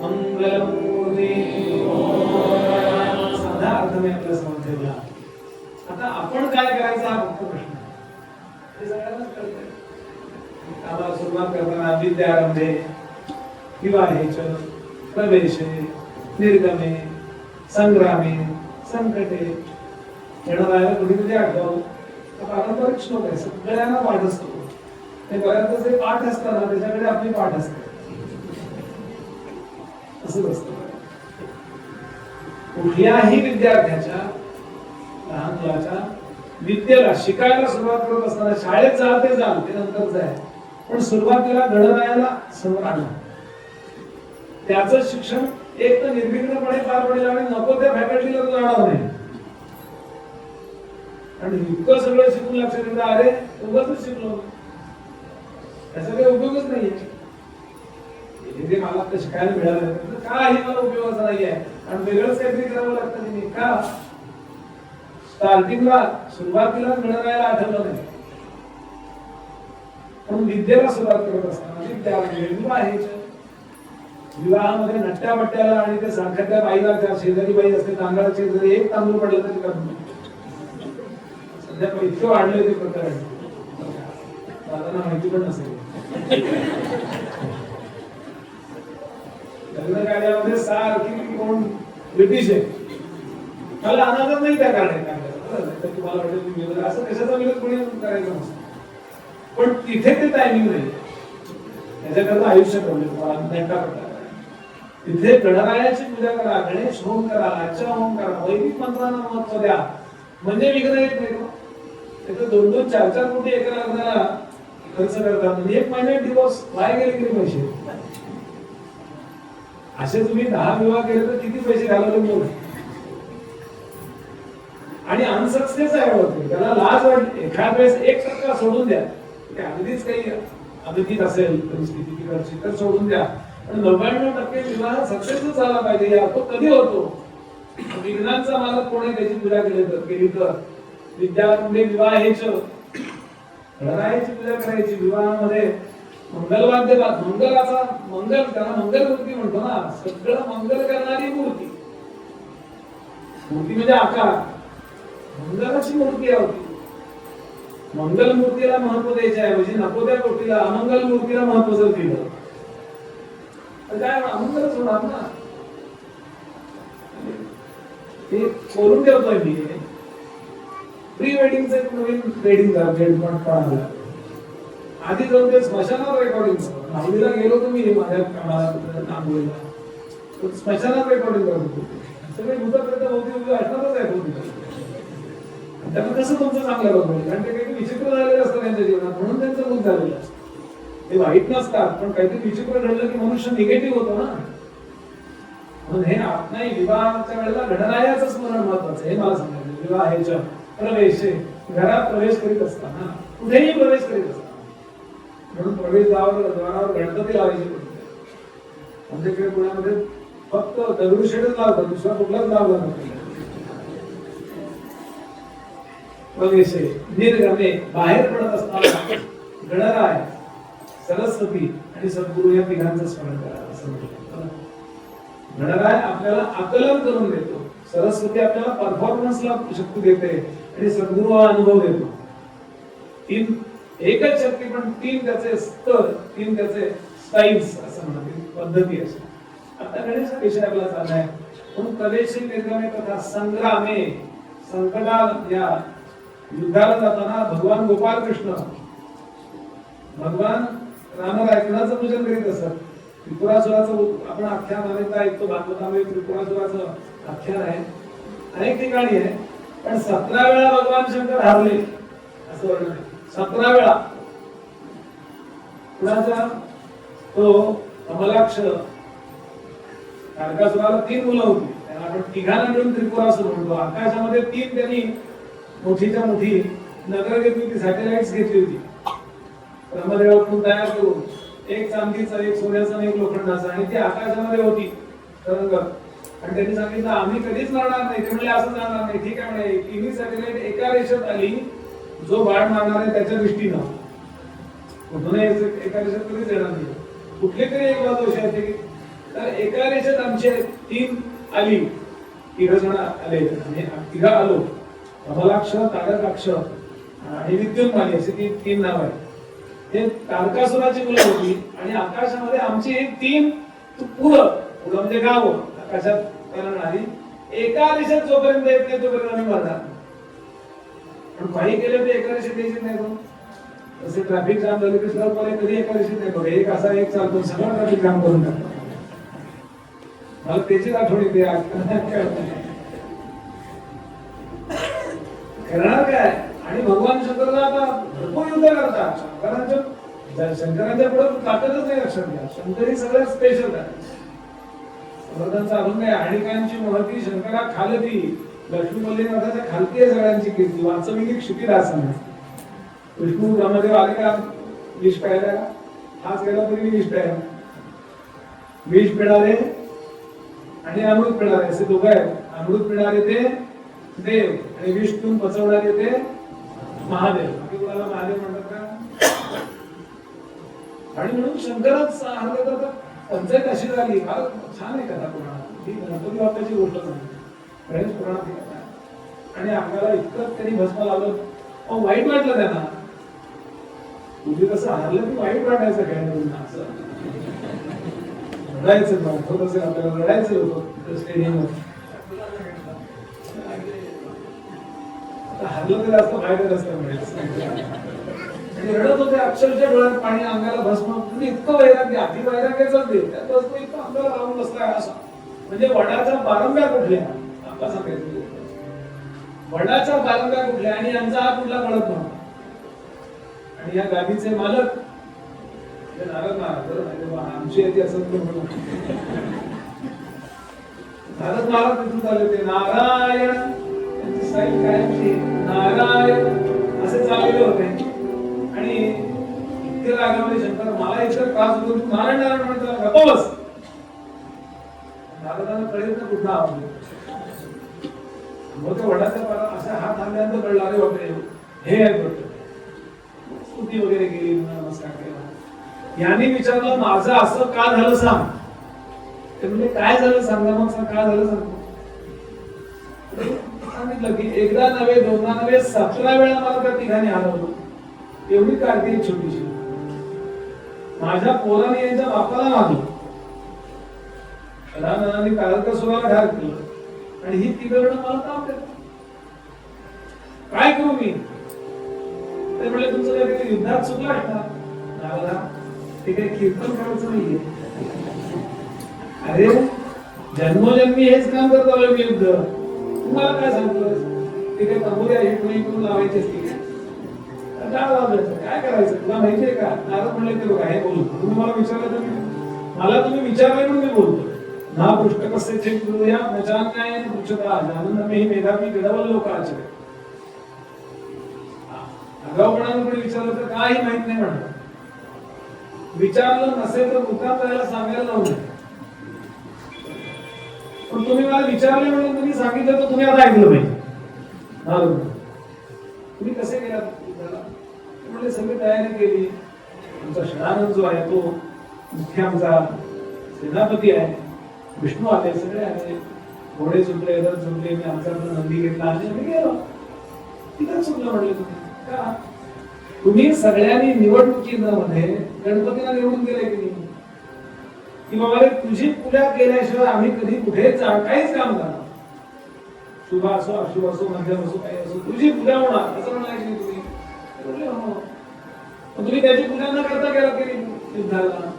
मंगलमूर्ती. साधा अर्थ मी आपल्या समोर ठेवला. आता आपण काय करायचं हा फक्त प्रश्न हे सगळ्यांनाच कळतंय. आम्हाला सुरुवात करताना विद्यारंभे, विवाहेच, प्रवेशे, निर्गमे, संग्रामे, संकटे, गणरायाला कुठेतरी आठवलं तर पारंपरिक श्लोक आहे, सगळ्यांना पाठ असतो. ते बऱ्याच जे पाठ असताना त्याच्याकडे आपली पाठ असते, असंच असतं. कुठल्याही विद्यार्थ्याच्या लहान मुलाच्या विद्येला शिकायला सुरुवात करत असताना शाळेत जाल ते नंतरच आहे, पण सुरुवातीला गणरायाला समोर आणलं. त्याचं शिक्षण एक तर निर्विघ्नपणे पार पडेल आणि नको त्या फॅकल्टीला तो जाणार नाही. आणि इतकं सगळं शिकून लक्षात येतं अरे उगाच शिकलो, त्याचा काही उपयोगच नाहीये. हे मला शिकायला मिळालं काही मला उपयोगाचा नाहीये आणि वेगळंच काहीतरी करावं लागतं. तुम्ही का स्टार्टिंगला सुरुवातीला गणरायाला आठवलं नाही, पण विद्येला सुरुवात करत असताना विवाहामध्ये नट्ट्या बट्ट्याला आणि ते साखरच्या बाईला, त्या शेजारी बाई असते तांदळाचे, जरी एक तांदूळ पडलं तरी करत नाही. सध्या इतकं वाढलंय ते प्रकरण, दादांना माहिती पण नसेल. लग्न कार्यामध्ये सारखी कोण ब्रिटिश आहे, मला अनादर नाही त्या कारणाने. तुम्हाला वाटेल असं कशाचा विरोध कोणी करायचा नसतो, पण तिथे ते टायमिंग नाही. त्याच्याकरता आयुष्य ठेवले. तिथे गणरायाची पूजा करा, गणेश होम करा, लाचा होम करा, वैदिक मंत्रांना महत्व द्या, म्हणजे विघ्न येत नाही. तिथे 2-2, 4-4 कोटी एका लग्नाला खर्च करतात, म्हणजे 1 महिन्यात दिवस वाया गेले किती पैसे. असे तुम्ही 10 विवाह केले तर किती पैसे घालवले. आणि अनसक्सेस आहे, त्याला लाज वाटते. एखाद वेळेस 1% सोडून द्या, अगदीच काही अगदीच असेल परिस्थिती तिकडची तर सोडून द्या, पण 99% विवाह सक्सेसच झाला पाहिजे. यार तो कधी होतो, विघ्नांचा मालक कोणी त्याची पूजा केली तर. विद्यारंभे विवाहेच, गणरायाची पूजा करायची. विवाहामध्ये मंगलवाद्य, मंगलाचा मंगल, त्याला मंगलमूर्ती म्हणतो ना, सगळं मंगल करणारी मूर्ती. मूर्ती म्हणजे आकार, मंगलाची मूर्ती आहे. मंगल मूर्तीला महत्व द्यायचे आहे, म्हणजे नको त्या गोष्टीला अमंगल मूर्तीला महत्व जर दिलं तर काय अमंगलच होणार ना. ते करून ठेवतोय मी. प्री वेडिंगचं एक नवीन वेडिंग झालं, आधी जाऊन ते स्मशानावर रेकॉर्डिंग. नागुलीला गेलो तुम्ही माझ्या नागुलीला, स्मशानात रेकॉर्डिंग करत होतो. सगळे भूतप्रेत होती असणारच आहे. त्यांना कसं तुमचं चांगलं बघ, कारण ते काही विचित्र झालेलं असतं त्यांच्या त्यांच्या जीवनात, म्हणून त्यांचं भूत झालेलं असतं. ते वाईट नसतात, पण काहीतरी विचित्र घडलं की मनुष्य निगेटिव्ह होतो ना. म्हणून हे नाही, विवाहाच्या वेळेला घडणाऱ्याचं स्मरण महत्वाचं, हे मला सांगायचं. विवाहाच्या प्रवेश, घरात प्रवेश करीत असताना, कुठेही प्रवेश करीत असताना, म्हणून प्रवेशद्वारावर गणपती लावायची पडते. आमच्याकडे पुण्यामध्ये फक्त दगडूशेठच लावतात, दुसरा कुठलाच लावला नाही. प्रवेश निर्गमे, बाहेर पडत असताना गणराय, सरस्वती आणि सद्गुरु या तिघांचं स्मरण करा असं म्हटलं. गणराय आपल्याला आकलन करून देतो, सरस्वती आपल्याला परफॉर्मन्सला शक्ती देते आणि सद्गुरु हा अनुभव देतो. तीन एकच शक्ती, पण तीन त्याचे स्तर, तीन त्याचे स्टाईल्स असं म्हणतात, पद्धती अशा. आता गणेश विषय आपला चाललाय. म्हणून प्रवेशी निर्गमे तथा संग्रामे, संकटात या युद्धाला जाताना भगवान गोपाल कृष्ण, भगवान रामराय कुणाचं पूजन करीत असत? त्रिपुरासुराचं आपण आख्यान अनेकदा ऐकतो, भागवतामध्ये त्रिपुरासुराचं आख्यान आहे, अनेक ठिकाणी आहे. पण 17 वेळा भगवान शंकर हारले असं वर्णन आहे. 17 वेळा. कुणाचा? तो कमलाक्ष तारकासुराला 3 मुलं होती, त्यांना आपण तिघांना मिळून त्रिपुरासुर म्हणतो. आकाशामध्ये 3 त्यांनी मोठीच्या मोठी नगर घेतली होती, सॅटेलाइट्स घेतली होती. ब्रह्मदेवाकडून तयार करून, एक चांदीचा, एक सोन्याचा आणि एक लोखंडाचा, आणि ती आकाशामध्ये होती तरंगत. आणि त्यांनी सांगितलं आम्ही कधीच मारणार नाही. ते म्हणले असं जाणार नाही. ठीक आहे म्हणे. तिन्ही सॅटेलाइट एका रेषेत आली, जो बाण मारणार आहे त्याच्या दृष्टीनं, कुठूनही एका रेषेत कधीच येणार नाही. कुठली तरी एक बाजू अशी असते की, तर एका रेषेत आमचे 3 आली, 3 जण आले आणि 3 आलो. कमलाक्ष, तारकाक्ष आणि विद्युन्माली अशी ती 3 नाव आहेत. हे तारकासुराची मुलं होती आणि आकाशामध्ये आमची एक 3 पुढं म्हणजे गाव आकाशात करणारी, एका दिशेत जोपर्यंत येत नाही तोपर्यंत आम्ही मारणार. पण काही केलं ते एका दिशेत यायचे नाही. तसे ट्रॅफिक जाम झाले की सरळ कधी एका दिशेत नाही बघा, एक असा एक चालतो, सगळं ट्रॅफिक जाम करून टाकतो. मला त्याचीच आठवण येते. करणार काय? आणि भगवान शंकरला आता भरपूर युद्ध करतात. शंकरांच्या पुढे ताकदच नाही. लक्षात घ्या, शंकर ही सगळ्यात स्पेशल आहे. समर्थांचा अभंग आहे, आणिकांची महती शंकरा खालती, लक्ष्मी मल्लिनाथाच्या खालती आहे सगळ्यांची कीर्ती, वाचविली क्षितिदासन. विष्णू ब्रह्मदेव आले का विष प्यायला? हाच गेला तरी विष प्यायला. विष पिणारे आणि अमृत पिणारे असे दोघं आहेत. अमृत पिणारे ते देव आणि विष पिऊन पचवणारे ते महादेव. बाकी कोणाला महादेव म्हणतात का? आणि म्हणून शंकरच हरले तर पंचायत अशी झाली. फार छान आहे कथा पुराणात. ही गणपती बाप्पाची गोष्ट नाही, गणेश पुराणात ही कथा. आणि अंगाला इतकं त्यांनी भस्म लावलं, मग वाईट वाटलं त्यांना. तुझी कसं हरलं की वाईट वाटायचं खेळण्याकडून, असं रडायचं नव्हतं. तसं आपल्याला रडायचं होतं स्टेडियमवर. हरलं तर जास्त फायदा असतं. रडत होते, अक्षरशः डोळ्यात पाणी, अंगाला भस्म. म्हणजे इतकं वैराग्य, अति वैराग्याचाच देव. त्यात भस्म इतकं अंगाला लावून बसलाय असा. म्हणजे वडाच्या बारंब्या कुठल्या आपला सांगायचं, वडाच्या बारंब्या कुठल्या आणि यांचा हा कुठला कळत नव्हता. आणि या गादीचे मालक नारद महाराज, आमची येते असं म्हणून नारद महाराज तिथून चालले होते. नारायण त्यांची स्टाईल काय, नारायण असे चाललेले होते. आणि इतके रागामध्ये शंकर, मला इतकं त्रास होतो, तू नारायण नारायण म्हणतो, गप्प बस. नारदांना कळेल ना कुठला आवाज. मग त्या वडाच्या पारा अशा हात आणल्यानंतर कळलं, अरे बापरे हे आहे बघ. स्तुती वगैरे केली, नमस्कार केला. याने विचारलं माझं असं का झालं सांग. ते म्हणजे काय झालं सांगा, मग काय झालं सांगतो. सांगितलं की एकदा नव्हे, दोनदा नव्हे, 17 वेळा मला त्या तिघांनी हरवलं. एवढी कारकी छोटीशी. माझ्या पोराने यांच्या बापाला मारलं, रानाने तारकासुराला ठार केलं, आणि ही तिघ जण मला काम करतात. काय करू मी? ते म्हणले तुमचं काहीतरी युद्धात चुकलं असणार. नारदा, ते काही कीर्तन करायचं नाहीये. अरे जन्मोजन्मी हेच काम करत आलोय मी, युद्ध. तुम्हाला काय सांगतोय? ते काही तंबुरी आहे कोणी करून लावायची असते. कंटाळा आला, काय करायचं तुला माहितीये का? नारद म्हणले ते बघा हे बोलू, तुम्ही मला विचारलं तर मला तुम्ही विचारले म्हणून मी बोलतो ना. पृष्ठ कसे चेक करूया नजान्याय पृच्छता जानन मे मेधावी गडवल लोकाचे. आगाऊपणाने कोणी विचारलं तर काही माहित नाही म्हणतात. विचारलं नसेल तर मुद्दाम त्याला सांगायला लावू नये. पण तुम्ही मला विचारले म्हणून तुम्ही सांगितलं तर तुम्ही आता ऐकलं पाहिजे. तुम्ही कसे गेला म्हणजे सगळी तयारी केली. आमचा षडानंद जो आहे तो मुख्य आमचा सेनापती आहे, विष्णू आले, सगळे आले, घोडे सुटले, रथ सुटले, मी आमच्याकडे नंदी घेतला आणि आम्ही गेलो. तिथं चुकलं म्हणले तुम्ही का? तुम्ही सगळ्यांनी निवडणुकीमध्ये गणपतीला निवडून गेले की नाही की बाबा तुझी पूजा केल्याशिवाय आम्ही कधी कुठे काहीच काम करणार. शुभ असो अशुभ असो मध्यम असो काही असो तुझी पूजा होणार असं म्हणाले की तुम्ही हो. तुम्ही त्याची पूजा न करता गेला की युद्धाला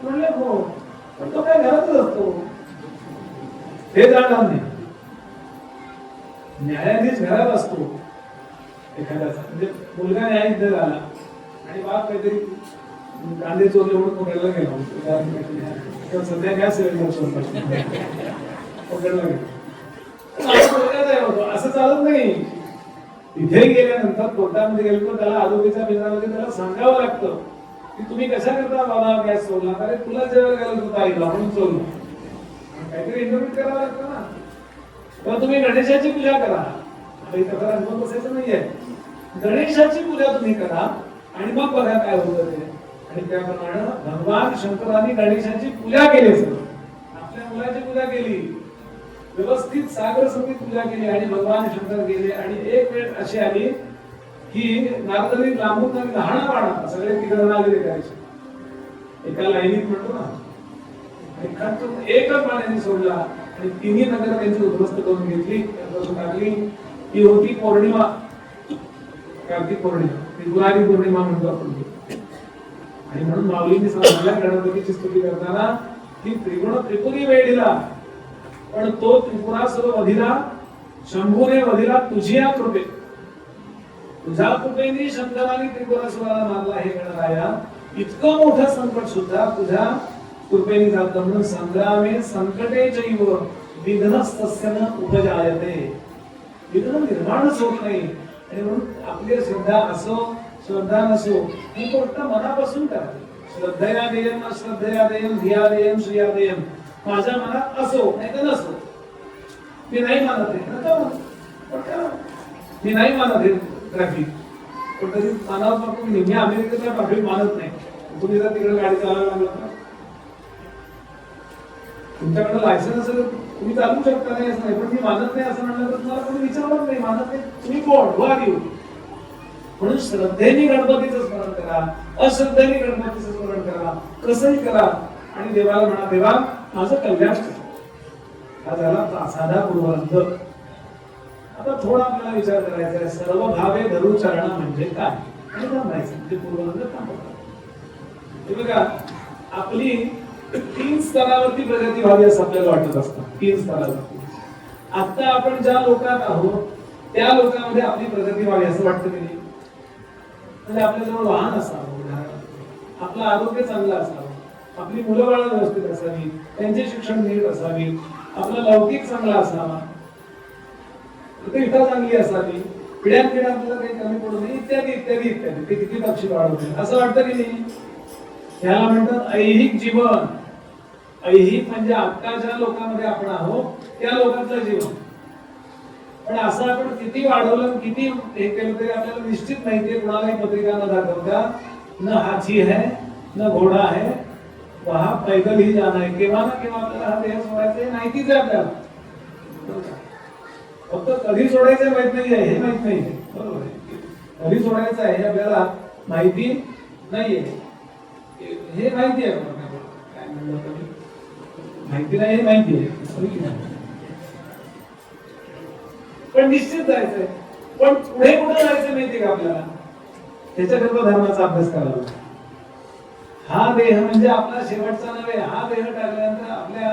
म्हणले हो. पण तो काय घरातच असतो हे जाणणार नाही. न्यायाधीश घरात असतो एखाद्याचा, म्हणजे मुलगा न्यायाधीश झाला आणि बाप काहीतरी कांदे चोरले म्हणून पकडला गेला. सध्या गॅस पकडला गेला असं चालत नाही. तिथे गेल्यानंतर कोर्टामध्ये गेलो तर त्याला आरोपीच्या बिंदामध्ये त्याला सांगावं लागतं की तुम्ही कशा करता बाबा गॅस सोडला, अरे तुला जेवायला गेलं होतं आईला म्हणून सोडलं. काहीतरी इंटरव्ह्यू करावं लागतं ना. तर तुम्ही गणेशाची पूजा करा, अनुभव बसायचं नाहीये. गणेशाची पूजा तुम्ही करा आणि मग बघा काय होतं ते. आणि त्याप्रमाणे भगवान शंकरांनी गणेशाची पूजा केली, आपल्या मुलाची पूजा केली, व्यवस्थित सागर समित पूजा केली आणि भगवान शंकर गेले. आणि एक वेळ अशी आली की नारदांनी लांबून लहान पाडा सगळे तिकडे आलेले करायचे एका लाईनीत म्हणतो ना. एकच पाण्याने सोडला आणि तिन्ही नगर त्यांची उद्ध्वस्त करून घेतली, टाकली. ती होती पौर्णिमा, कार्तिक पौर्णिमा, त्रिपुरारी पौर्णिमा म्हणतो आपण. आणि म्हणून माऊलींनी सांगितलं गणपतीची स्तुती करताना की त्रिगुण त्रिपुरी वेढीला, पण तो त्रिपुरासुर वधिला शंभूने वधिला तुझ्या कृपे. तुझ्या कृपेने शंकराने त्रिपुरासुराला मारला हे गणराया. इतकं मोठं संकट सुद्धा तुझ्या कृपेने जातं म्हणून संग्रामे संकटे चैव विघ्नस्तस्य न उपजायते. विघ्न निर्माणच होत नाही. आणि म्हणून आपली श्रद्धा असो श्रद्धा नसो ही गोष्ट मनापासून करावी. श्रद्धया देयम अश्रद्धया देयम धिया देयम श्रिया देयम. माझ्या मनात असो नाही तर नसो. मी नाही मानत आहे, मी नाही मानत आहे ट्रॅफिक, पण तरी मानावं आपण. मी अमेरिकेतला ट्रॅफिक मानत नाही. तुम्ही जर तिकडे गाडी चालवायला लागला तर तुमच्याकडे लायसन्स असेल तुम्ही चालवू शकता, नाही असं नाही. पण मी मानत नाही असं म्हणलं तर तुम्हाला कोणी विचारणार नाही. मानत नाही तुम्ही कोण वाद येऊ. म्हणून श्रद्धेने गणपतीचं स्मरण करा, अश्रद्धेने गणपतीचं स्मरण करा, कसंही करा आणि देवाला म्हणा देवा माझं कल्याण कर. हा झाला साधा पूर्वार्ध. आता थोडा आपल्याला विचार करायचा आहे सर्व भावे धरू चरणा म्हणजे काय आणि थांबायचं म्हणजे पूर्वार्ध थांबवतात. हे बघा आपली 3 स्तरावरती प्रगती व्हावी असं आपल्याला वाटत असतं. 3 स्तरावरती आता आपण ज्या लोकात आहोत त्या लोकांमध्ये आपली प्रगती व्हावी असं वाटतं की नाही. म्हणजे आपल्याजवळ वाहन असावं, आपलं आरोग्य चांगलं असावं, आपली मुलं बाळ व्यवस्थित असावी, त्यांचे शिक्षण नीट असावी, आपला लौकिक चांगला असावा, प्रतिष्ठा चांगली असावी, पिढ्यान पिढ्या आपल्याला काही कमी पडू नये इत्यादी इत्यादी इत्यादी. ते किती तपशील वाढवते असं वाटतं की नाही. याला म्हणतात ऐहिक जीवन. ऐहिक म्हणजे आता ज्या लोकांमध्ये आपण आहोत त्या लोकांचं जीवन. पण असं आपण किती वाढवलं किती हे केलं तरी आपल्याला निश्चित माहितीये कुणालाही पत्रिका न दाखवता न हाथी है न घोडा है वहा पैदल ही जाना है. केव्हा ना केव्हा आपल्याला हा देह सोडायचा हे माहितीच आहे आपल्याला. फक्त कधी सोडायचं माहित नाहीये हे माहित नाहीये. बरोबर आहे. कधी सोडायचं आहे हे आपल्याला माहिती नाहीये हे माहिती आहे. काय म्हणलं तुम्ही माहिती नाही हे माहिती आहे पण निश्चित जायचंय. पण पुढे कुठे जायचं माहितीये का आपल्याला. त्याच्याकरता धर्माचा अभ्यास करावा. हा देह म्हणजे आपला शेवटचा नव्हे. हा देह टाकल्यानंतर आपल्या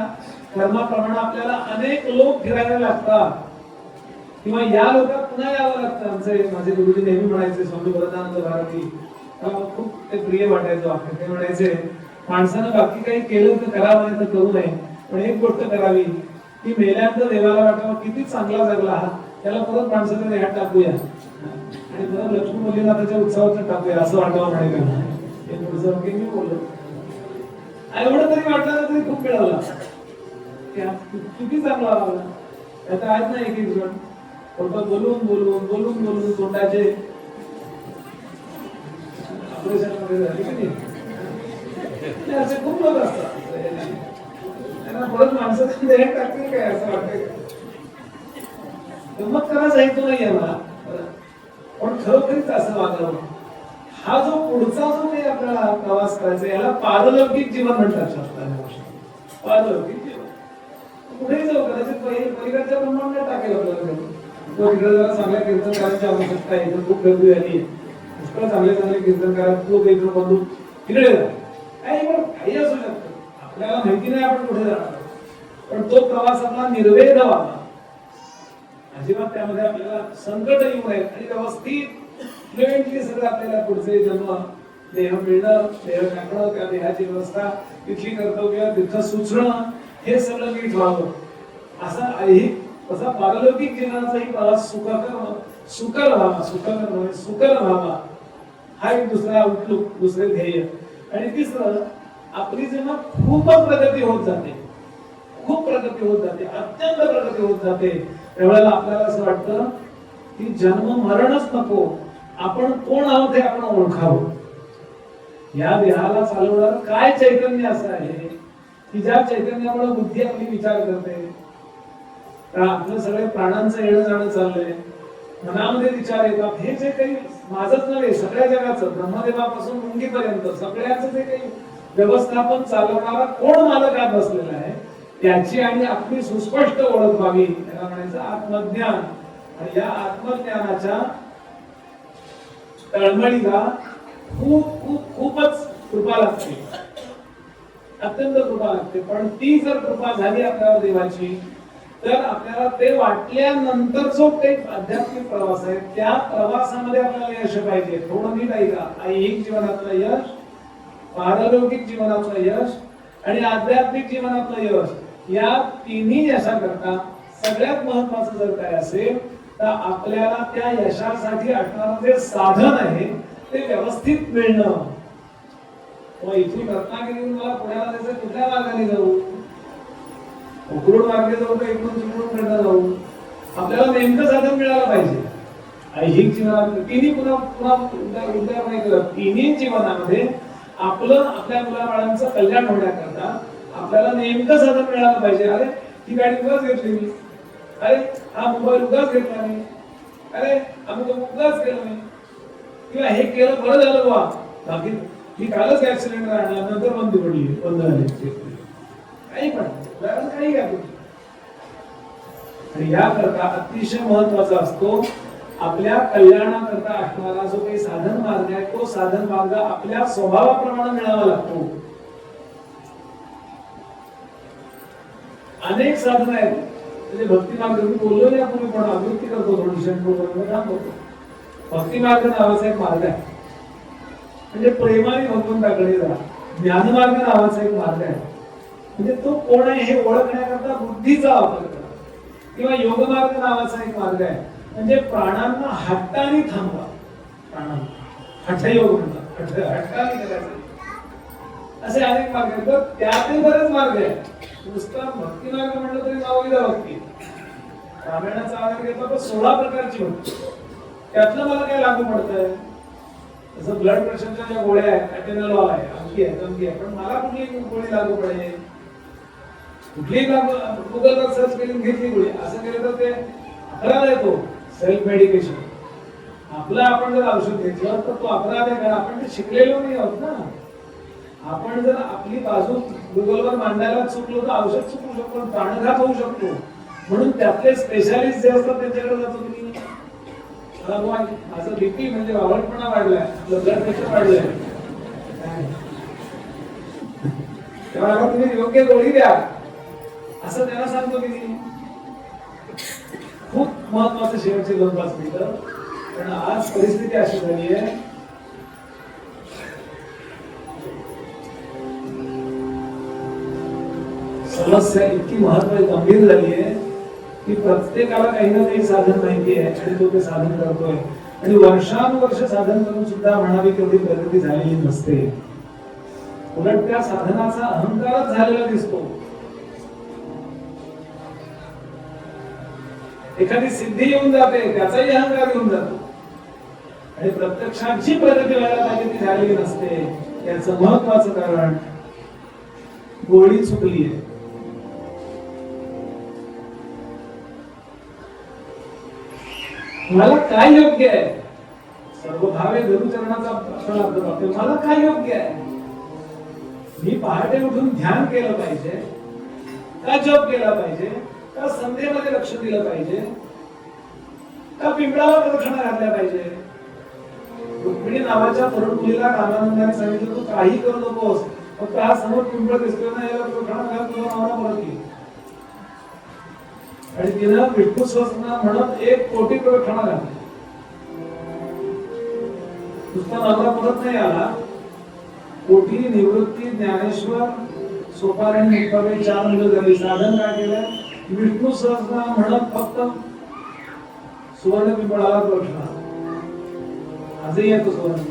कर्माप्रमाणे आपल्याला अनेक लोक फिरायला लागतात किंवा या लोकात पुन्हा यावं लागतं. माझे गुरुजी नेहमी म्हणायचे, स्वामी भरतानंद भारती, मला खूप ते प्रिय वाटायचं वाक्य. ते म्हणायचे, माणसानं बाकी काही केलं तर करावं नाही तर करू नये, पण एक गोष्ट करावी की मेल्यानंतर देवाला वाटावं किती चांगला जगला हा, त्याला परत माणसाच्या देहात टाकूया आणि परत लक्ष्मी मुलीनाथाच्या उत्सवात टाकूया असं वाटावं म्हणे त्यांना. हे पुढचं वाक्य मी बोललो. एवढं तरी वाटलं तरी खूप मिळाला, किती चांगला वागला. आता आहेत ना एक एक जण फक्त बोलून बोलून बोलून बोलून तोंडाचे ऑपरेशन वगैरे झाले की नाही, असे खूप लोक असतात. त्यांना परत माणसाचं देह टाकतील काय असं वाटतंय. गंमत करायचा हेतू नाही आहे मला, पण खरोखरीच असं वागावं. हा जो पुढचा जो काही आपल्याला प्रवास करायचा याला पारलौकिक जीवन म्हणतात शास्त्राने. पारलौकिक जीवन कुठेही जाऊ, कदाचित पलीकडच्या ब्रह्मांडात टाकेल आपल्याला. तिकडे जरा चांगल्या कीर्तनकारांची आवश्यकता आहे, खूप गर्दी झाली, पुष्कळ चांगले कीर्तनकार खूप एक बंधू तिकडे जा, काही असू शकतं, आपल्याला माहिती नाही आपण कुठे जाणार. पण तो प्रवास आपला निर्वेद व्हावा, अजिबात त्यामध्ये आपल्याला संकट येऊ नये आणि व्यवस्थित फ्लुएंटली सगळं आपल्याला पुढचे जन्म देह मिळणं, देह टाकणं, त्या देहाची व्यवस्था, तिथली कर्तव्य, तिथं सुचणं, हे सगळं नीट व्हावं. असा पारलौकिक जीवनाचाही प्रवास सुकर व्हावा, हा एक दुसरा आउटलुक, दुसरे ध्येय. आणि तिसरं, आपली जेव्हा खूपच प्रगती होत जाते, खूप प्रगती होत जाते, अत्यंत प्रगती होत जाते, त्यावेळेला आपल्याला असं वाटतं की जन्म मरणच नको, आपण कोण आहोत हे आपण ओळखावं. या देहाला चालवणारं काय चैतन्य असं आहे की ज्या चैतन्यामुळे बुद्धी आपली विचार करते. आपलं सगळे प्राणांचं येणं जाणं चाललंय, मनामध्ये विचार येतात. हे जे काही माझंच नव्हे, सगळ्या जगाचं, ब्रह्मदेवापासून मुंगीपर्यंत सगळ्याचं जे काही व्यवस्थापन चालवणारा कोण मालकात बसलेला आहे, त्याची आणि आपली सुस्पष्ट ओळख व्हावी, त्याला म्हणायचं आत्मज्ञान. आणि या आत्मज्ञानाच्या तळमळीला खूपच कृपा लागते, अत्यंत कृपा लागते. पण ती जर कृपा झाली आपल्याला देवाची, तर आपल्याला ते वाटल्यानंतर जो काही आध्यात्मिक प्रवास आहे, त्या प्रवासामध्ये आपल्याला यश पाहिजे. थोडं नीट ऐका, ऐहिक जीवनातलं यश, पारलौकिक असण्याचं यश आणि आध्यात्मिक जीवनातलं यश, या तिन्ही यशाकरता सगळ्यात महत्वाचं जर काय असेल तर आपल्याला त्या यशासाठी असणारं जे साधन आहे ते व्यवस्थित मिळणं. मग इथून रत्नागिरीहून मला पुण्याला जायचं, कुठल्या मार्गाने जाऊ? उकरून मार्गे जाऊ का इकडून तिकडून कडनं जाऊ? आपल्याला नेमकं साधन मिळालं पाहिजे. ऐहिक जीवनात तिन्ही तिन्ही जीवनामध्ये आपलं आपल्या मुलाबाळांचं कल्याण होण्याकरता आपल्याला नेमकं साधन मिळालं पाहिजे. अरे ही गाडी उगाच घेतली मी, अरे हा मोबाईल उगाच घेतला मी, अरे आम्ही तो उगाच केलं नाही, किंवा हे केलं बरं झालं बा, बाकी मी कालच गॅस सिलेंडर आणला नंतर बंद झाली, काही पण काही घ्या. आणि याकरता अतिशय महत्वाचा असतो आपल्या कल्याणाकरता असणारा जो काही साधन मार्ग आहे, तो साधन मार्ग आपल्या स्वभावाप्रमाणे मिळावा लागतो. अनेक साधन आहेत, म्हणजे भक्ती मार्ग मी बोललो नाही यापूर्वी, पण आवृत्ती करतो थोडी काम करतो. भक्ती मार्ग नावाचा एक मार्ग आहे, म्हणजे प्रेमाने भगवंताकडे जा. ज्ञान मार्ग नावाचा एक मार्ग आहे, म्हणजे तो कोण आहे हे ओळखण्याकरता बुद्धीचा वापर करा. किंवा योग मार्ग नावाचा एक मार्ग आहे, म्हणजे प्राणांना हट्टाने थांबवा. प्राणांना हठयोग म्हणतात, हट्टाने करायचं. असे अनेक मार्ग आहेत, तर त्यातील बरेच मार्ग आहेत. नुसता भक्ती मार्ग म्हटलं तरी नावाविदा भक्ती. रामायणाचा आधार घेतला तर 16 प्रकारची भक्ती. त्यातलं मला काय लागू पडतंय? जसं ब्लड प्रेशरच्या ज्या गोळ्या आहेत, ॲटेनॉल आहे, अमकी आहे, तमकी आहे, पण मला कुठली गोळी लागू पडेल? कुठलीही गुगलवर सर्च केली घेतली गोळी, असं केलं तर ते अपराध आहे. तो सेल्फ मेडिकेशन. आपलं आपण जर औषध घेतलं तर तो अपराध आहे, कारण आपण ते शिकलेलो नाही आहोत ना. आपण जर आपली बाजू गुगलवर मांडायला चुकलो तर औषध चुकू शकतो, प्राणघात होऊ शकतो. म्हणून त्यातले स्पेशालिस्ट जे असतात त्यांच्याकडे जातो. तुम्ही माझं बीपी म्हणजे वावळपणा वाढलाय, ब्लड प्रेशर वाढलंय, तेव्हा तुम्ही योग्य गोळी द्या असं त्यांना सांगतो की खूप महत्वाचं शेवटचे 2-5 मिनिटं. पण आज परिस्थिती अशी झाली आहे, समस्या इतकी महत्वाची गंभीर झाली आहे की प्रत्येकाला काही ना काही साधन माहिती आहे आणि तो ते साधन करतोय. आणि वर्षानुवर्ष साधन करून सुद्धा म्हणावी तेवढी प्रगती झालेली नसते. उलट त्या साधनाचा अहंकारच झालेला दिसतो. एखादी सिद्धी येऊन जाते, त्याचाही अहंकार येऊन जातो आणि प्रत्यक्षात जी प्रगती व्हायला पाहिजे ती झालेली नसते. याचं महत्वाचं कारण गोळी चुकली आहे. मला काय योग्य आहे? सर्व भावे गुरुचरणाचा प्रश्न लागतो. मला काय योग्य आहे? मी पहाटे उठून ध्यान केलं पाहिजे का, जप केला पाहिजे का, संध्येमध्ये लक्ष दिलं पाहिजे का, पिंपळाला प्रदक्षिणा घातल्या पाहिजे? रुक्मिणी नावाच्या तरुण मुलीला रामानंदाने सांगितलं, तू काही करू नकोस, फक्त हा समोर पिंपळ दिसतोय ना, याला प्रदक्षिणा घाल, तुला नवरा परत येईल. आणि तिनं विठ्ठू सहस्रनाम म्हणत 1 कोटी प्रदक्षिणा घातल्या. नुसता नवरा परत नाही आला, कोटी, निवृत्ती, ज्ञानेश्वर, सोपार आणि मुक्ताबाई 4 मुलं झाली. साधन काय केलं? विष्णू सहस्रनाम म्हणत फक्त सुवर्ण पिंपळाला प्रदक्षिणा. आजही येतो सुवर्ण.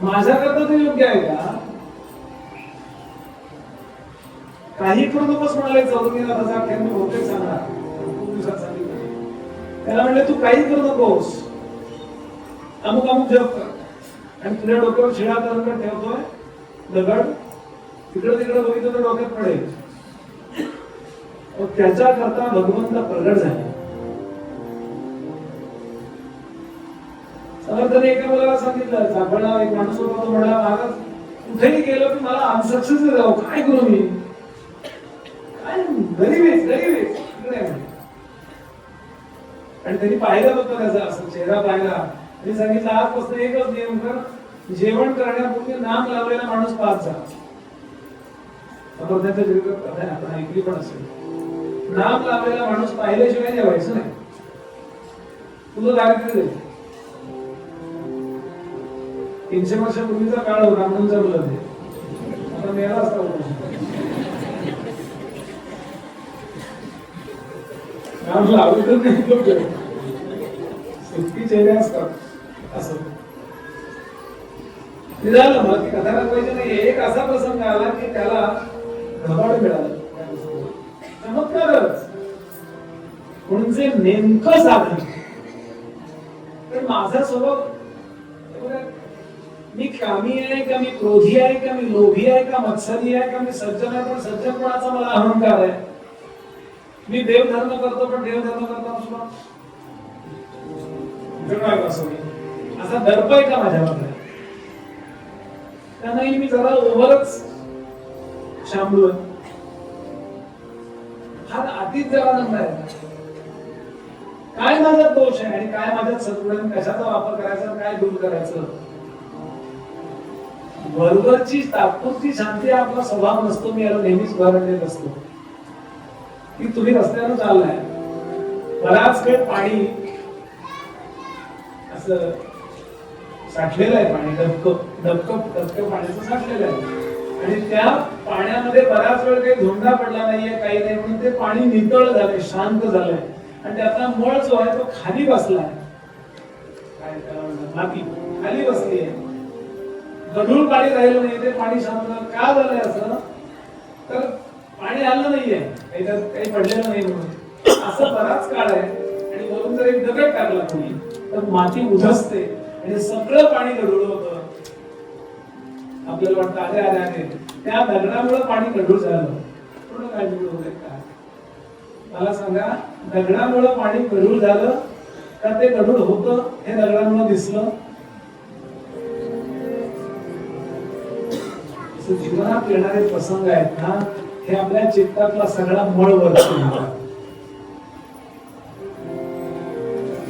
माझ्याकरता ते योग्य आहे का? काही करू नकोस म्हणाले चौरंगीनाथाचा आख्यान बहुतेक सांगणार, खूप दिवसात सांगितलं. त्याला म्हणले तू काही करू नकोस, अमुक अमुक जप कर. आणि तुझ्या डोक्यावर शिळा तरंग ठेवतोय दगड, तिकडे तिकडे बघितलं तर डोक्यात पडेल. त्याच्या करता भगवंत प्रगट झाले. समर्थाने एका मुलाला सांगितलं, चाकणा एक माणूस होता, तो म्हणाला महाराज कुठेही गेलो की मला अनसक्सेस जाऊ, काय करू मी? काय गरीब आणि त्यांनी पाहिलं होतं त्याचा असं चेहरा पाहिला. त्यांनी सांगितलं आजपासून एकच नियम कर, जेवण करण्यापूर्वी नाम लावलेला माणूस पाच जा. समर्थांच्या चरित्रात कथा आपण ऐकली पण असेल. नाम लावलेला माणूस पाहिल्याशिवाय जेवायचं नाही, तुझं दारिद्र्य देईल. 300 वर्षापूर्वीचा काळ होता म्हणून जमलं ते. आता मेला असता नाम लावलं नाही लोक सुट्टी चेहरे असतात असं झालं. मला ती कथा दाखवायची नाही. एक असा प्रसंग आला की त्याला धबाड मिळालं, चमत्कारच म्हणजे नेमकं साधन. पण माझा स्वभाव, मी कामी आहे का, मी क्रोधी आहे का, मी लोभी आहे का, मत्सरी आहे का, मी सज्जन आहे पण सज्जनपणाचा मला अहंकार आहे. मी देवधर्म करतो पण देवधर्म करताना सुद्धा असा दर्प आहे का माझ्यामध्ये? त्यामुळे मी जरा ओव्हरच शांबळ, हा अतीच जरा नंद आहे. काय माझा दोष आहे आणि काय माझ्यात सद्गुण, कशाचा वापर करायचा, काय दूर करायचं? वरवरची तात्पुरती शांती आपला स्वभाव नसतो. मी याला नेहमीच उदाहरण देत असतो की तुम्ही रस्त्यावर चाललाय, बराच वेळ पाणी असं साठलेलं आहे, पाणी डबकं पाण्याचं साठलेलं आहे आणि त्या पाण्यामध्ये बराच वेळ काही धोंडा पडला नाहीये, काही नाही, म्हणून ते पाणी नितळ झालंय, शांत झालंय आणि त्यातला मळ जो आहे तो खाली बसलाय. काय त्याला म्हणतात, माती खाली बसली आहे. गढूळ पाणी राहिलं नाही, ते पाणी शांत का झालंय? असं तर पाणी आलं नाहीये, काही पडलेलं नाही म्हणून. असं बराच काळ आहे आणि वरून जर एक दगड टाकला कोणी तर माती उधसते आणि सगळं पाणी गढूळ होतं. आपल्याला वाटतं अरे अरे अरे त्या दगडामुळे पाणी गढूळ झालं. पूर्ण काळजी होते का? मला सांगा, दगडामुळे पाणी गढूळ झालं का ते गढूळ होतं हे दगडामुळे दिसलं? जीवनात येणारे प्रसंग आहेत ना, हे आपल्या चित्तातला सगळा मळ वरती नेतात.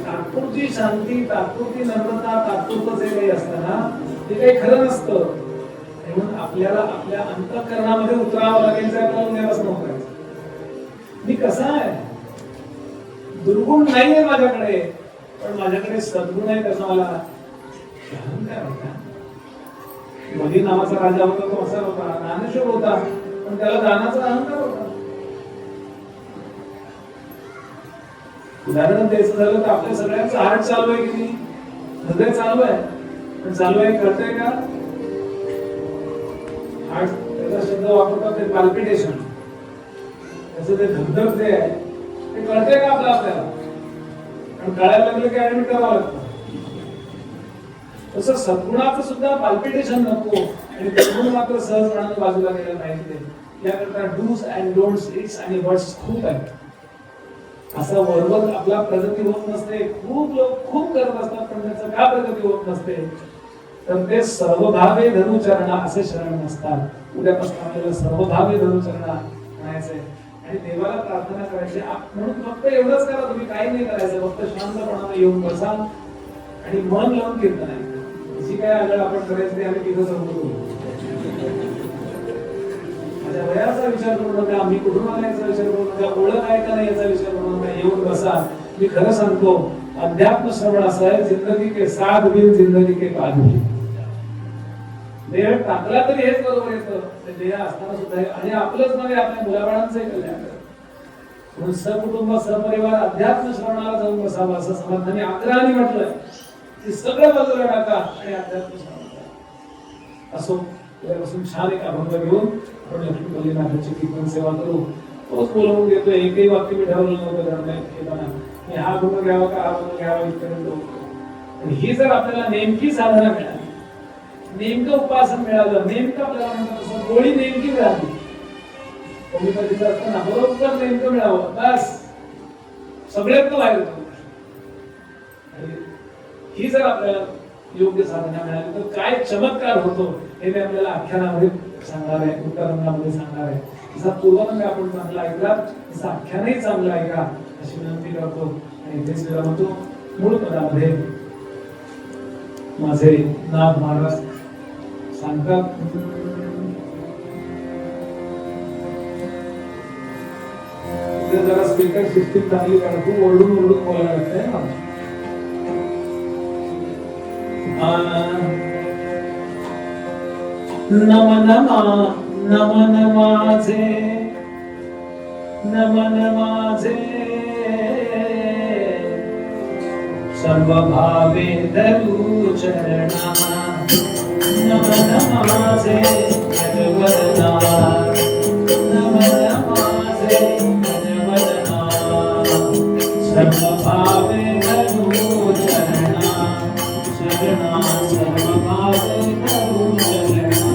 तात्पुरती शांती, तात्पुरती नम्रता, तात्पुरतं जे काही असतं ना, ते काही खरं नसतं. म्हणून आपल्याला आपल्या अंतःकरणामध्ये उतरावं लागेल, जे आपल्याला निराश नको करायचं. मी कसा आहे दुर्गुण नाहीये माझ्याकडे, पण माझ्याकडे सद्गुण आहे, त्याचा मला अहंकार होता. बली नावाचा राजा होता, तो असा होता, ज्ञानेश्वर होता, पण त्याला दानाचा अहंकार होता. उदाहरण द्यायचं झालं तर आपल्या सगळ्यांचं हार्ट चालू आहे की नाही, हृदय चालू आहे, पण चालू आहे कळतंय का? हार्ट त्याचा शब्द वापरतात ते पाल्पिटेशन, त्याचं ते धगधग जे आहे ते कळतंय का आपल्याला? आणि कळायला लागलं की ऍडमिट करावं लागतं. तसं सद्गुणाचं सुद्धा पाल्पिटेशन नको आणि सद्गुण मात्र सहजपणाने बाजूला गेलं पाहिजे. याकरता डूज अँड डोंट्स, इट्स आणि बट्स खूप आहेत. असं वरवर आपला प्रगती होत नसते. खूप लोक खूप करत असतात, पण त्याचं का प्रगती होत नसते? तर ते सर्वभावे धनुचरणा असे शरण नसतात. उद्यापासून आपल्याला सर्वभावे धनुचरणा म्हणायचंय आणि देवाला प्रार्थना करायची. म्हणून फक्त एवढंच करा, तुम्ही काही नाही करायचं, फक्त शांतपणाने येऊन बसा आणि मन लावून कीर्तन आहे. जी काय आगळ आपण करायचं ते आम्ही तिथं समजू. माझ्या वयाचा विचार करू नका, मी कुठून आला याचा विचार करू नका, ओळख आहे का नाही याचा विचार करू नका. येऊन बसा. मी खरं सांगतो, अध्यात्म श्रवण असं आहे, जिंदगी के साथ बिन जिंदगी के बाद भी. देह टाकला तरी हेच बरोबर येतं, ते देह असताना सुद्धा आणि आपलंच नव्हे, आपल्या मुलाबाळांचंही कल्याण करत. म्हणून सहकुटुंब सहपरिवार अध्यात्म श्रवणाला जाऊन बसावं असं समर्थांनी आग्रहाने म्हटलंय की सगळं बाजूला टाका आणि अध्यात्म श्रवण करा. असो, त्यापासून छान एक अभंग घेऊन आपण लक्ष्मीपल्लीनाथाची कीर्तन सेवा करू. तोच बोलवून देतो. एकही वाक्य मी ठरवलं नव्हतं करताना, मी हा अभंग घ्यावा का हा अभंग घ्यावा इथपर्यंत होतो. ही जर आपल्याला नेमकी साधना मिळाली, नेमकं उपासन मिळालं, नेमकं आपल्याला म्हणतात तसं गोळी नेमकी मिळाली, होमिओपॅथीचं असताना बरोबर नेमकं मिळावं, बस सगळ्यात व्हायला. ही जर आपल्याला योग्य साधना मिळाली तर काय चमत्कार होतो हे मी आपल्याला आख्यानामध्ये सांगणार आहे, उत्तरांगामध्ये सांगणार आहे. जसा पूर्वरंग आपण चांगला ऐकला, तसा आख्यानही चांगला ऐका अशी विनंती करतो. आणि इथेच विरामतो. मूळ पदामध्ये माझे नाथ महाराज सांगतात, जरा स्पीकर सिस्टीम चांगली करा, खूप ओरडून ओरडून बोलायला लागतंय ना. नमन माझे, नमन माझे, सर्व भावे धरू चरणा. नमन माझे जगवदना, नमन माझे जगवदना, सर्व भावे धरू चरणा. चरणा सर्व भावे धरू चरणा.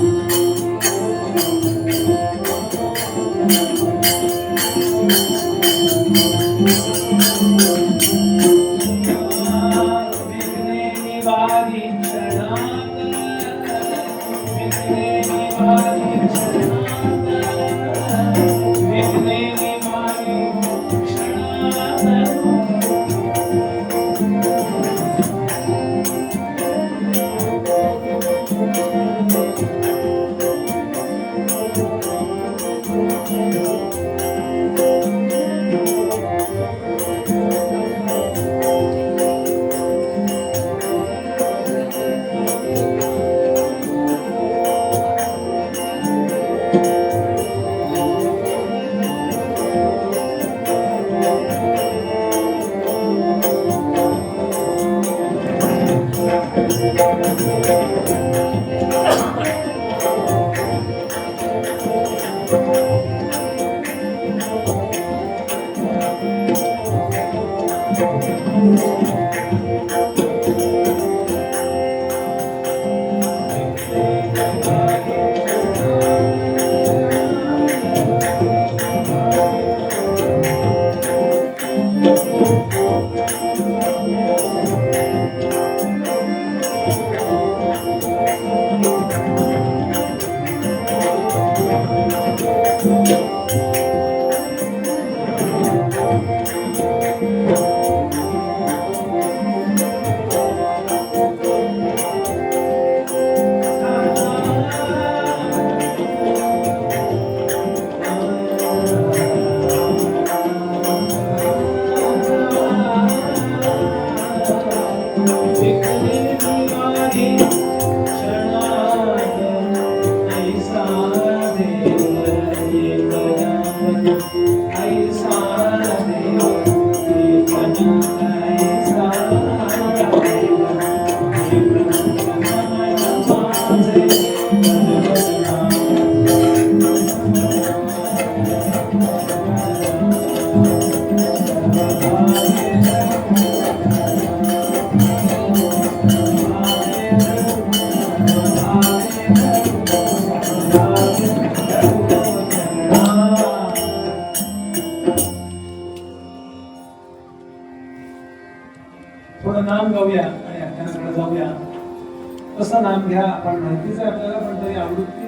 तसं नाम घ्या. आपण माहितीच आहे आपल्याला, पण तरी आवृत्ती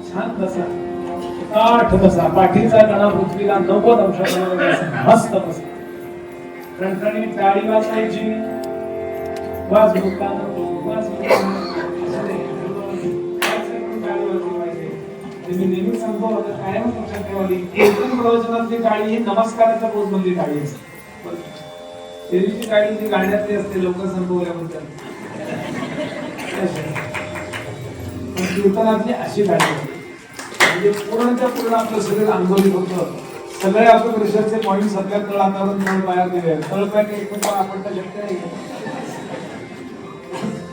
छान बसा, ताठ बसा, पाठीचा कणा पृथ्वीला 90 अंशाला मस्त बसा. कणकणी टाळी वाजवायची, वाज मुक्तानं वाज मी नेहमी सांगतो कायम लक्षात ठेवावी, एकूण प्रवचनातली टाळी ही नमस्काराच्या पोजमधली टाळी असते. तेरीची टाळी जी गाण्यातली असते लोक संपवल्याबद्दल, कीर्तनातली अशी टाळी असते. म्हणजे पूर्णच्या पूर्ण आपलं शरीर आंदोलित होतं. सगळे आपले प्रेशरचे पॉईंट सगळ्या तळातावरून तळ पायात दिले, तळपाय एकमेकांना आपण तर शक्य नाही,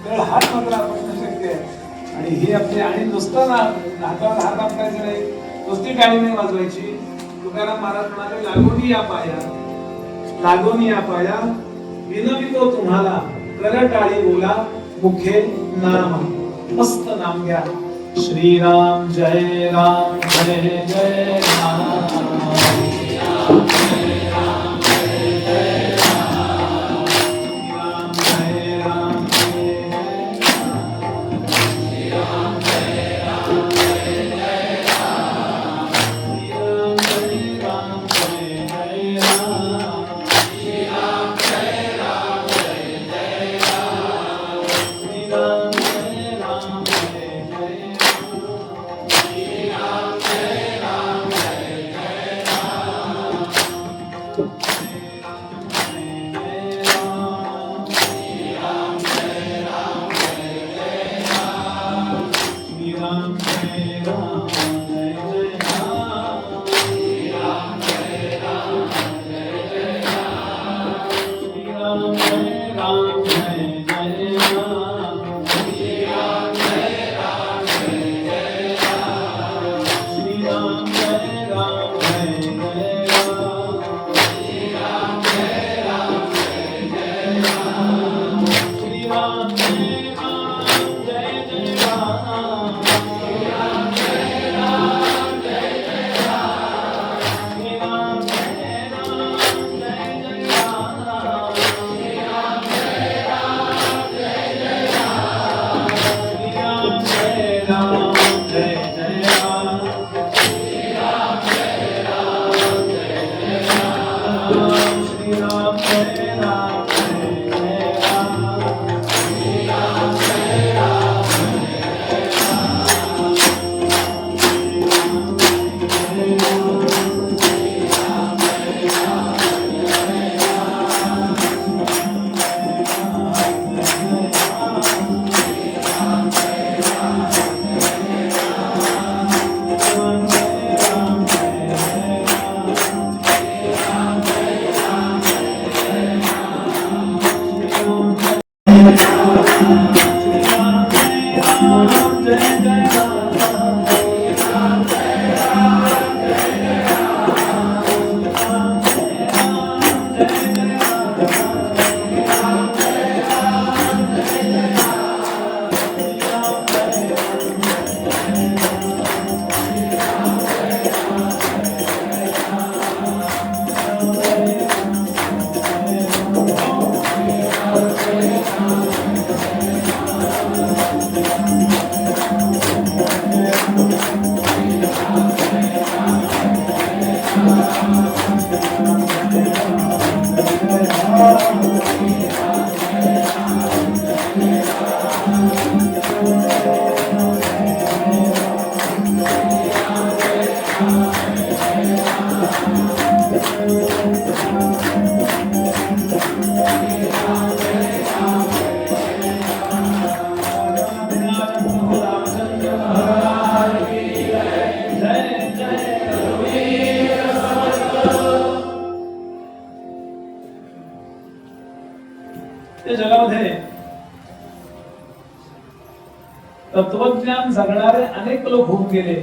तळ हात मात्र आपण शक्य आहे. आणि ही आपली, आणि नुसतं ना हातावर हात आपल्याचं नाही, नुसती टाळी नाही वाजवायची. तुकाराम महाराज म्हणाले, लागून या पाया, लागून या पाया, विनवितो तुम्हाला, कर टाळी बोला, मुखे नाम. मस्त नाम घ्या. श्रीराम जय राम, जय जय राम. तत्वज्ञान जगणारे अनेक लोक होऊन गेले.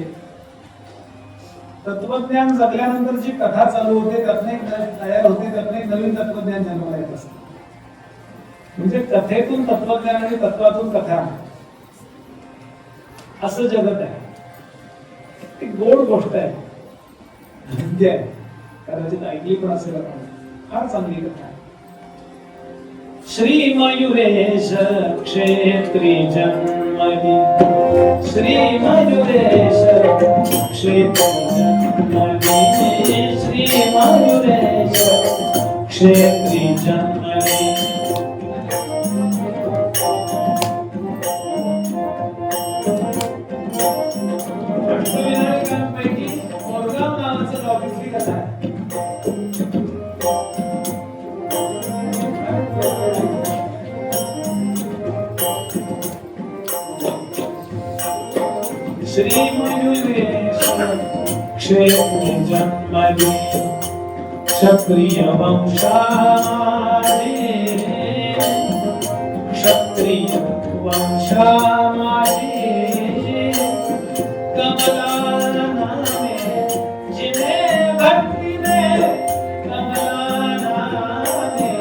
तत्वज्ञान जगल्यानंतर जी कथा चालू होते त्यातनं एक तयार होते, त्यातनं एक नवीन तत्वज्ञान जन्माला येत असते. म्हणजे कथेतून तत्वज्ञान आणि तत्वातून कथा असं जगत आहे. एक गोड गोष्ट आहे, धन्य आहे. कदाचित ऐकली पण असेल आपण. फार चांगली कथा आहे. श्री मयुरेश क्षेत्री जन्मनि श्री मयुरेश क्षेत्री जन्मनि श्री मयुरेश क्षेत्री जन्मनि अष्टविनायकांपैकी मोरगाव नावाचं गाव कुठली कथा आहे? श्री मयुरेश क्षेत्री जन्मनि क्षत्रिय वंशाचे क्षत्रिय वंशाचे कमला नामे जिने भक्तीने कमला नामे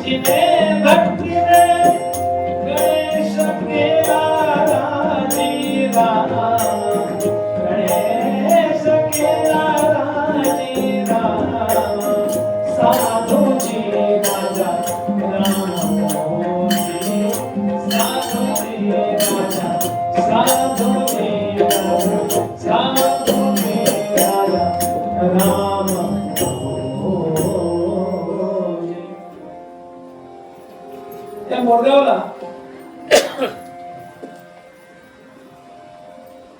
जिने भक्तीने गणेश केला राजी राम गणेश केला राजी राम साधूजी राजा राम होती साधूजी राजा साधूजी राजा साधूजी राजा राम होती. त्या मोरगावला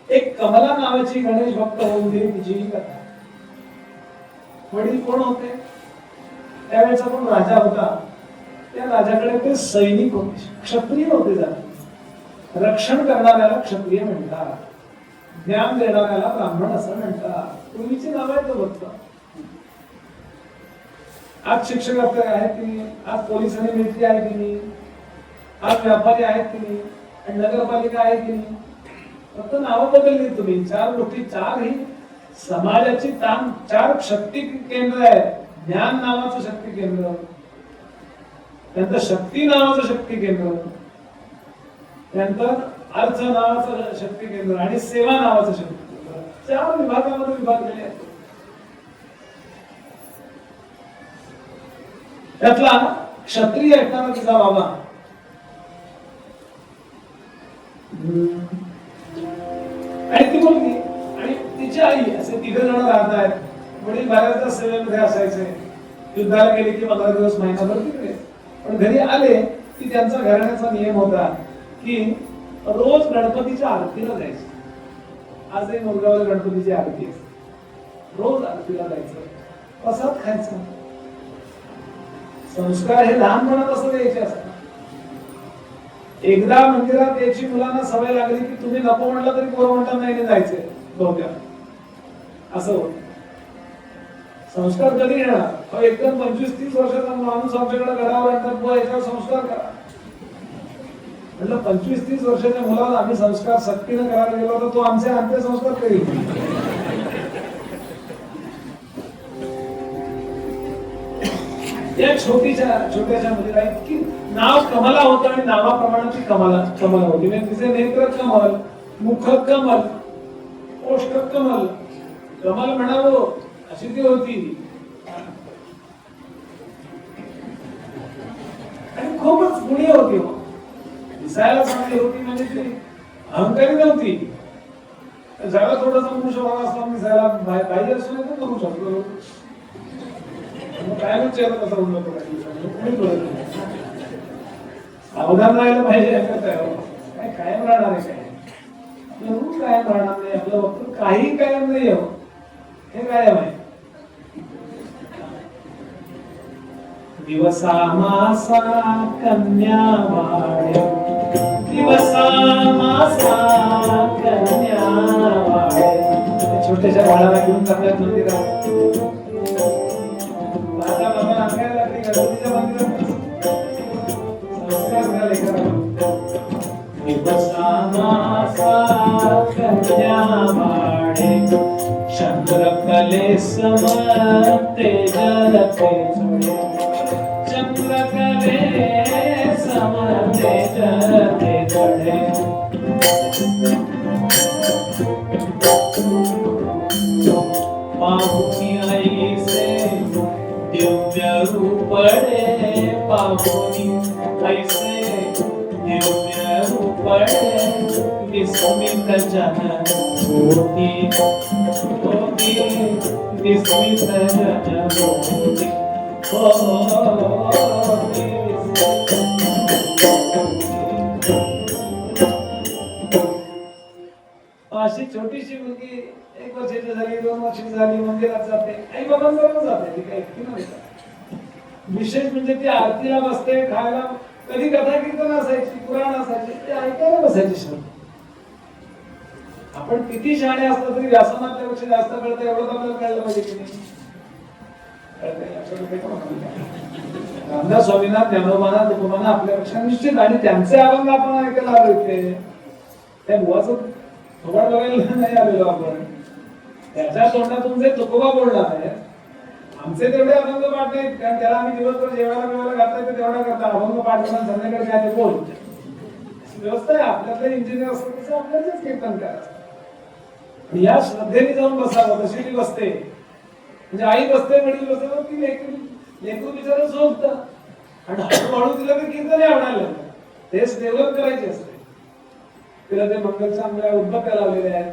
एक कमला नावाची गणेश भक्त होऊन गेली तिची ही कथा. वडील कोण होते? त्यावेळेचा पण राजा होता. त्या राजाकडे ते सैनिक होते, क्षत्रिय होते. जरा रक्षण करणाऱ्याला क्षत्रिय म्हणतात, ज्ञान देणाऱ्याला ब्राह्मण असं म्हणतात. पूर्वीची नाव आहेत भक्त. आज शिक्षक आहेत की नाही, आज पोलीस आणि मिलिटरी आहे की नाही, आज व्यापारी आहेत की नाही, आणि नगरपालिका आहे की नाही. फक्त नावं बदलली तुम्ही. चार गोष्टी, चार ही समाजाची ताण, चार शक्ती केंद्र आहे. ज्ञान नावाचं शक्ती केंद्र, त्यानंतर शक्ती नावाचं शक्ती केंद्र, त्यानंतर अर्थ नावाचं शक्ती केंद्र आणि सेवा नावाचं शक्ती केंद्र. चार विभागामध्ये विभागलेले आहेत. त्यातला क्षत्रिय ऐकणारा तिचा बाबा आणि ती मुलगी आणि तिची आई असे तिघ जण राहत आहेत. वडील बऱ्याचदा सेवेमध्ये असायचे. युद्धाला गेले की 15 दिवस महिनाभर तिकडे. पण घरी आले की त्यांचा घराण्याचा नियम होता की रोज गणपतीच्या आरतीला जायचं. आजही मुरगावला गणपतीची आरती आहे. रोज आरतीला जायचं, प्रसाद खायचा. संस्कार हे लहानपणापासून यायचे असतात. एकदा मंदिरात यायची मुलांना सवय लागली की तुम्ही नको म्हटलं तरी पोरं म्हणतात नाही जायचंय बहुतेक असं होत. संस्कार कधी येणार? एकदम 25-30 वर्षाचा माणूस आमच्याकडे घरावर आणतात, याच्यावर संस्कार करा म्हटलं. 25-30 वर्षाच्या मुलाला आम्ही संस्कार सक्तीनं करायला गेलो तर तो आमचे अंत्यसंस्कार करील. या छोट्याशा मुलीला इतकी नाव कमला होतं आणि नावाप्रमाणे ती कमला होती. म्हणजे तिचे नेत्र कमल, मुख कमल, ओष्ठ कमल, कमल म्हणावं अशी ती होती. आणि खूपच गुणी होती. दिसायला चांगली होती म्हणजे ती अहंकारी नव्हती. जरा थोडासा मनुष्य स्वभाव असला दिसायला बाह्य असून करू शकतो. काय सावधान राहायला पाहिजे. काय कायम राहणार आहे? काय कायम राहणार नाही. आपलं वक्तव्य काही कायम नाही हो, हे कायम आहे. दिवसा मासा कन्या वाड्या, दिवसा मासा कन्या वाड्या. छोट्याशा बाळाला घेऊन चालल्यात मंदिरात. चंद्रकले समते जलते चढे, चंद्रकले समते जलते चढे. पाहुनी आई दिव्य रूपडे पाहुनी ऐसे दिव्य रूपडे विस्मित जन होती होती विस्मित जन होती अशी छोटीशी मुलगी 1 वर्षाची झाली 2 वर्षाची झाली मंदिरात जाते आई बाबांबरोबर जाते ती काही एकटी नाही जात. विशेष म्हणजे ती आरतीला बसते खायला कधी कथा कीर्तन असायची पुराण असायची ते ऐकायला बसायची श्रद्धा. आपण किती शहाणे असलो तरी व्यासन आपल्यापेक्षा जास्त कळतं एवढं तर आपल्याला कळलं पाहिजे की नाही. रामदास स्वामींना ज्ञानोबांना तुकोबांना आपल्यापेक्षा निश्चित आणि त्यांचे अभंग आपण ऐकायला आलो इथे त्या बुवाचं थोडा बघायला नाही आलेलो आपण. त्याच्या तोंडातून जे तुकोबा बोलणार आहे आमचे तेवढे अभंग पाठ नाहीत कारण त्याला आम्ही दिवसभर जेवायला घातलाय ते तेवढा करता अभंग पाठ करून संध्याकाळी काय ते बोल व्यवस्था आहे. आपल्याकडे इंजिनियर असतो तसं आपल्यालाच कीर्तन करायचं. या श्रद्धेने जाऊन बसावं तशी ती बसते म्हणजे आई बसते वडील बसते ती लेकरू बिचारा झोपत आणि हळूहळू तिला ते कीर्तन आवडायला लागलं. तेच डेव्हलप करायचे असते. तिला ते मंगल चांगल्या उद्बत्त्या लावलेल्या आहेत.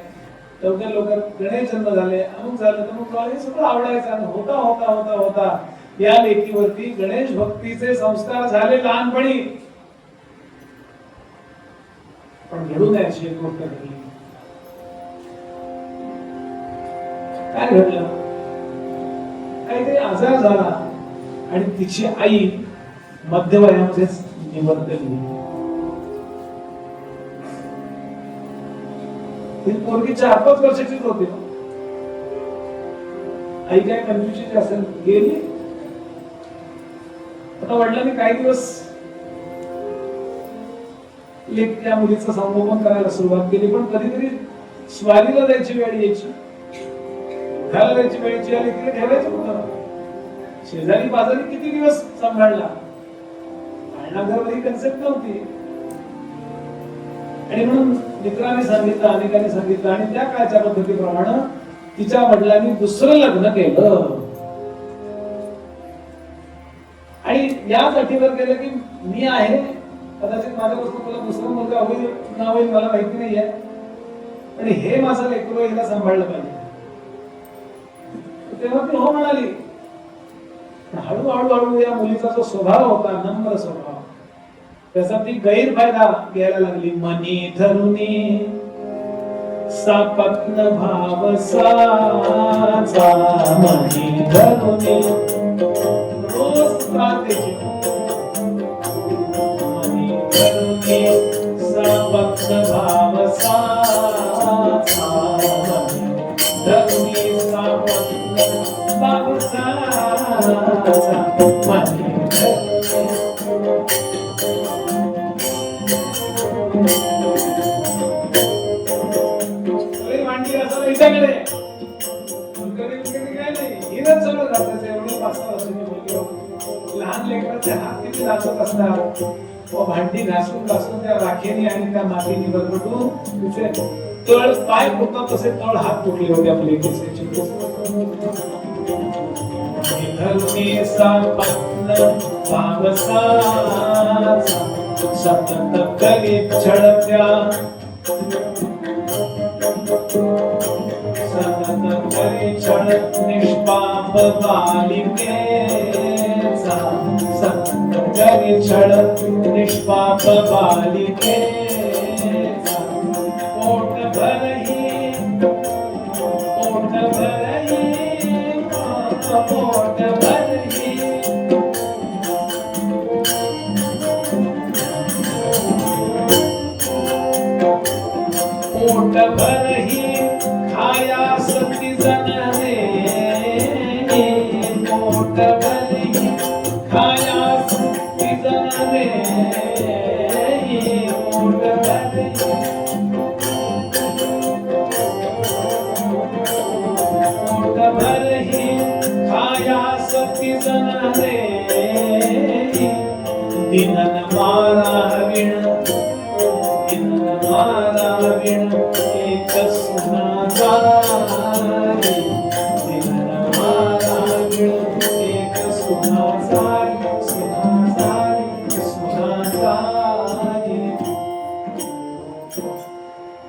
लवकर लवकर गणेश जन्म झाले अमुक झालं तर मग हे सगळं आवडायचं आणि होता होता होता होता या लेकीवरती गणेश भक्तीचे संस्कार झाले लहानपणी. पण घडू नये अशी एक गोष्ट घडली. काय घडलं काहीतरी आजार झाला आणि तिची आई मध्यवयामध्येच निवर्तली. ती पोरगी 4-5 वर्षाचीच होती. आई काय कंजूशीची असेल गेली. आता वडिलांनी काही दिवस त्या मुलीचं संगोपन करायला सुरुवात केली पण कधीतरी स्वारीला जायची वेळ यायची घराला जायची वेळ यायची आली तिला ठेवायचं कुठं. शेजारी बाजारी किती दिवस सांभाळला पाळणाघरमध्ये कन्सेप्ट नव्हती आणि म्हणून मित्रांनी सांगितलं अनेकांनी सांगितलं आणि त्या काळच्या पद्धतीप्रमाणे तिच्या वडिलांनी दुसरं लग्न केलं आणि या अटीवर केलं की मी आहे कदाचित माझ्यापासून तुला दुसरा मुलगा होईल ना होईल मला माहिती नाहीये पण हे माझं लेकरू हिला सांभाळलं पाहिजे. तेव्हा ती हो म्हणाली. हळूहळू हळू या मुलीचा जो स्वभाव होता नम्र स्वभाव त्याचा ती गैरफायदा घ्यायला लागली. मनी धरुनी सापत्न भाव साचा मनी धरुनी रोज प्रार्थेची मनी धरुनी सापत्न भाव साचा मनी धरुनी सापत्न भाव साचा मनी लहान लेकराचे हात किती नाचत असतात व भांडी घासून घासून त्या राखेने आणि त्या मातीने बरबटून तिचे तळ पाय फुटतात तसे तळ हात फुटले होते आपले लेकीचे. सतत करी छळत्या सतत करी छळ निष्पाप बालिकेचा सतत करी छळ निष्पाप बालिकेचा पोट भरही पोट भरही पोट भरही पोट भरही खाया सती जन रे पोट भरही खाया सती जन रे पोट भरही पोट भरही खाया सती जन रे दिनन मारा विण मारा विण एक सुना जारी दिनन मारा विण एक सोना जाई, सोना जाई, सोना जाई.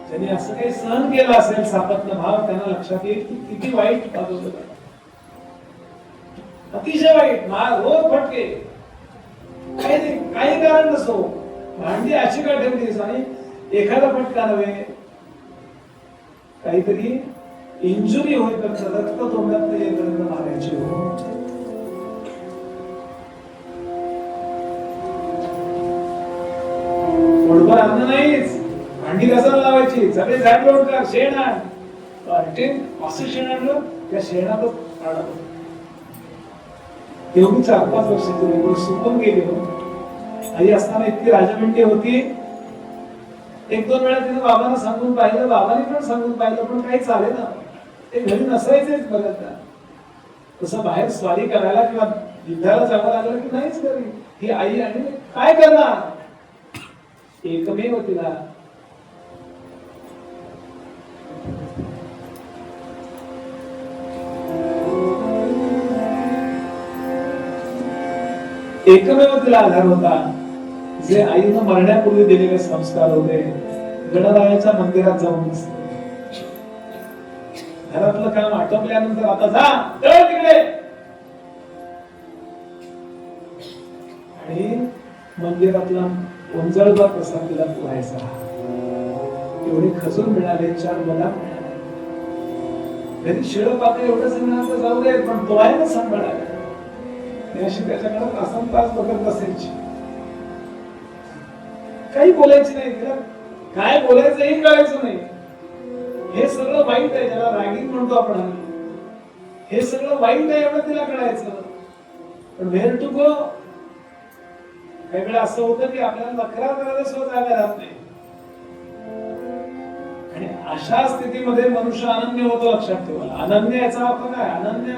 ज्यांनी असं काही सहन केलं असेल सापत्न भाव, त्यांना लक्षात येईल की किती वाईट वागवलं जातं. अतिशय वाईट, रोज फटके, काही कारण नसो, भांडी अशी का ठेवलीस, आणि एखादा फटका नव्हे, काहीतरी इंजुरी होईपर्यंत, रक्त तोंडात येईपर्यंत मारायची हो. पोटभर अन्न नाहीच, भांडी कशाला लावायची, सगळे झाड लोट कर, शेण आण, असं शेण आणलं त्या शेणातच काढत. एवढी 4-5 वर्षाची मुलं सुकून गेली हो. आई असताना इतकी राजमंडी होती. 1-2 वेळा तिने बाबांना सांगून पाहिलं, बाबांनी पण सांगून पाहिलं, पण काही चालेल ना. ते घरी नसायचेच बघा. तसं बाहेर स्वारी करायला किंवा युद्धाला जावं लागलं की नाहीच घरी. ही आई, आणि काय करणार, एकमेव तिला आधार होता. जे आईनं मरण्यापूर्वी दिलेले संस्कार होते. गणरायाच्या मंदिरात जाऊन घरातलं काम आटोपल्यानंतर आता जा तिकडे, आणि मंदिरातला ओंजळभर प्रसाद तिला पुरायचा. एवढे खजूर मिळाले, 4 बदाम मिळाले. घरी शिळ पात्र एवढंच मिळालं जाऊ दे, पण तो आहे ना सांभाळायला. अशी त्याच्याकडे तासन-तास बघत बसायची. काही बोलायची नाही तिला, काय बोलायचं हे कळायचं नाही. हे सगळं वाईट आहे, ज्याला रागीण म्हणतो आपण, हे सगळं वाईट आहे एवढं तिला कळायचं. पण व्हेअर टू गो. काही वेळा असं होतं की आपल्याला तक्रार करायला सुद्धा जागा राहत नाही, आणि अशा स्थितीमध्ये मनुष्य अनन्य होतो. लक्षात ठेवा, अनन्य याचा अर्थ काय? अनन्य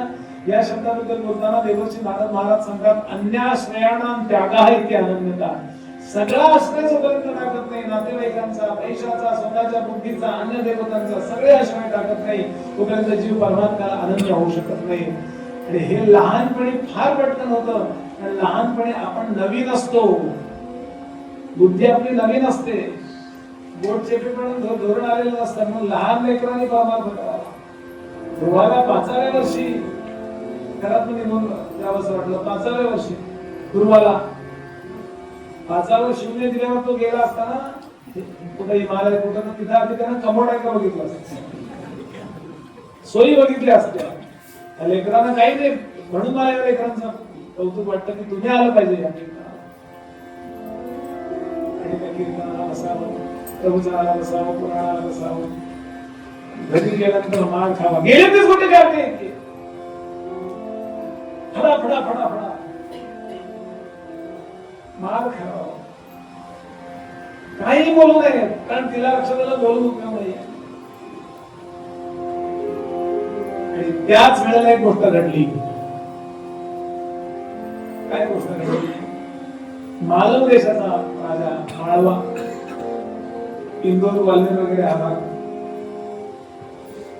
या शब्दाबद्दल बोलताना देवर्षी नारद महाराज सांगतात, अन्याश्रयाणां त्यागः इति अनन्यता. सगळा आश्रय जोपर्यंत टाकत नाही, नातेवाईकांचा, पैशाचा, स्वतःच्या बुद्धीचा, अन्य देवतांचा, सगळे आश्रय टाकत नाही, तोपर्यंत जीव परमात्म्याला अनन्य होऊ शकत नाही. आणि हे लहानपणी फार पटकन होतं. कारण लहानपणी आपण नवीन असतो, बुद्धी आपली नवीन असते, बोट चेपेपण धोरण आलेलं असतं. म्हणून लहान लेकरांनी परमार्थ करावा. ध्रुवाला 5व्या वर्षी घरात निघून जावंसं वाटलं. 5व्या वर्षी ध्रुवाला 5वर शिवने दिल्यावर तो गेला असताना कुठं हिमालय कुठं, तिथं आधी त्यानं कमोडायला बघितलं असतं, सोयी बघितल्या असत्या. त्या लेकरांना काही नाही, म्हणून मला या लेकरांचं कौतुक वाटतं की तुम्ही आलं पाहिजे या कीर्तनाला. आणि त्या कीर्तनाला बसावं, प्रभुजनाला बसावं, पुराणाला बसावं. घरी गेल्यानंतर मार खावा. गेले तेच कुठे काय फडा फडा फडा फडा मार खावा. काही बोलू नये, कारण तिला लक्षात बोलू उपयोग नाही. आणि त्याच वेळेला एक गोष्ट घडली. काय गोष्ट घडली? मालव देशाचा राजा माळवा, इंदोर, ग्वाल्हेर वगैरे हा भाग,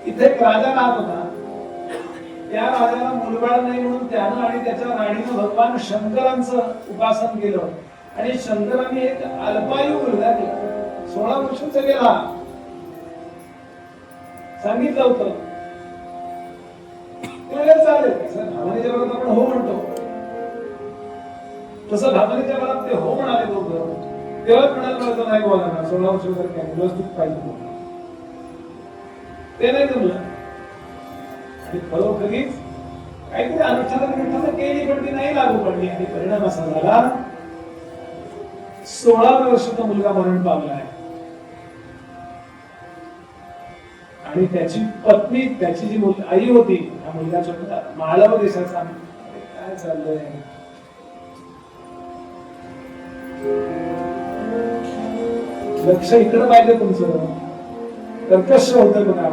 इथे एक राजा राहत होता. त्या राजाला मुलबाळ नाही म्हणून त्यानं आणि त्याच्या राणीनं भगवान शंकरांचं उपासन केलं. आणि शंकरांनी एक अल्पायू मुलगा केला, 16 वर्षाचा गेला. सांगितलं होतं चालेल, भावनेच्या बरोबर आपण हो म्हणतो, तसं भावनेच्या बरोबर ते हो म्हणाले दोघं. तेव्हाच म्हणाल नाही बोला, 16 वर्ष वगैरे काय व्यवस्थित पाहिजे, ते नाही जमलं. आणि खरोखरीच काहीतरी अनुष्ठान केली, पण ती नाही लागू पडली. आणि परिणाम असा झाला, 16व्या वर्षी तो मुलगा मरण पावलाय. आणि त्याची पत्नी, त्याची जी आई होती, त्या मुलगाच्या माळव देशाचा, काय चाललंय, लक्ष इकडं पाहिजे तुमचं. कर्कश होतं बघा.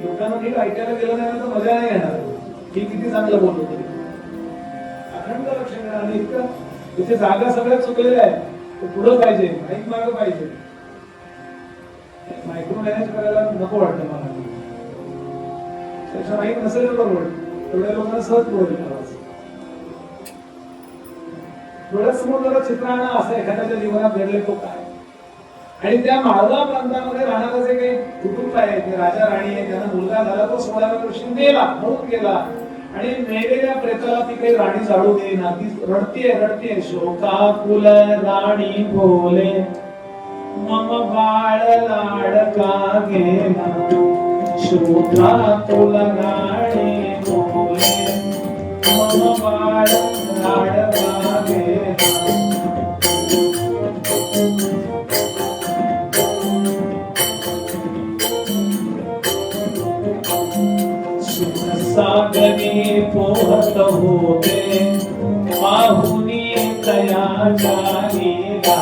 लोकांना नीट ऐकायला गेलं नाही तर मजा नाही येणार. ही किती चांगलं बोलतो तरी अखंड लक्ष देणार. आणि इतकं इथे जागा सगळ्या चुकलेल्या आहेत. ते पुढं पाहिजे, माईक मागं पाहिजे. मायक्रो मॅनेज करायला नको वाटतं मला. त्याच्या माहीत नसेल तर बरोबर, एवढ्या लोकांना सहज पुढे आवाज. डोळ्यासमोर जरा चित्र आणा, असं एखाद्याच्या जीवनात घडले तो काय. आणि त्या माळवा प्रांतामध्ये राहणारं जे काही कुटुंब आहे, ते राजा राणी आहे, त्यांना मुलगा झाला, तो 16व्या वर्षी मेला, म्हणून गेला. आणि मेलेल्या प्रेताला ती काही राणी जाळू देईना, ती रडतीये शोकाकुल राणी बोले मम बाळ लाडका गेला. शोकाकुल राणी बोले मम बाळ लाडका गेला. सागरी पोहत होते पाहुनी तयाच्या लीला.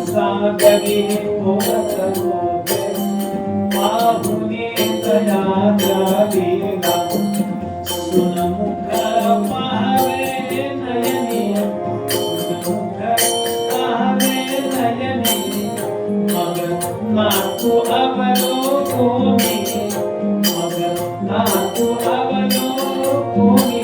सागरी पोहत होते पाहुनी तयाच्या लीला. सुनमुख पाहावे नयनी, सुनमुख पाहावे नयनी. मग नातू अवलोकोनी, नातू अवलोकोनी.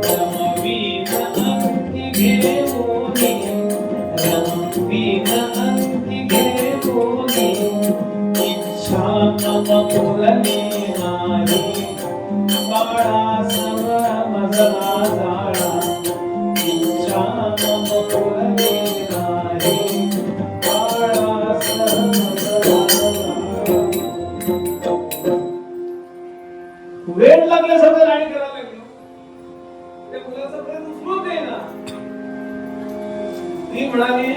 रमवीन अंती घेऊनी, रमवीन अंती घेऊनी. इच्छा मम पुरली नाही, बाळा सम मजला जाळा. वेळ लागल्यासारखं राणी करायला लागली. त्या मुलाचा प्रेम उचलून देईना. ती म्हणाली,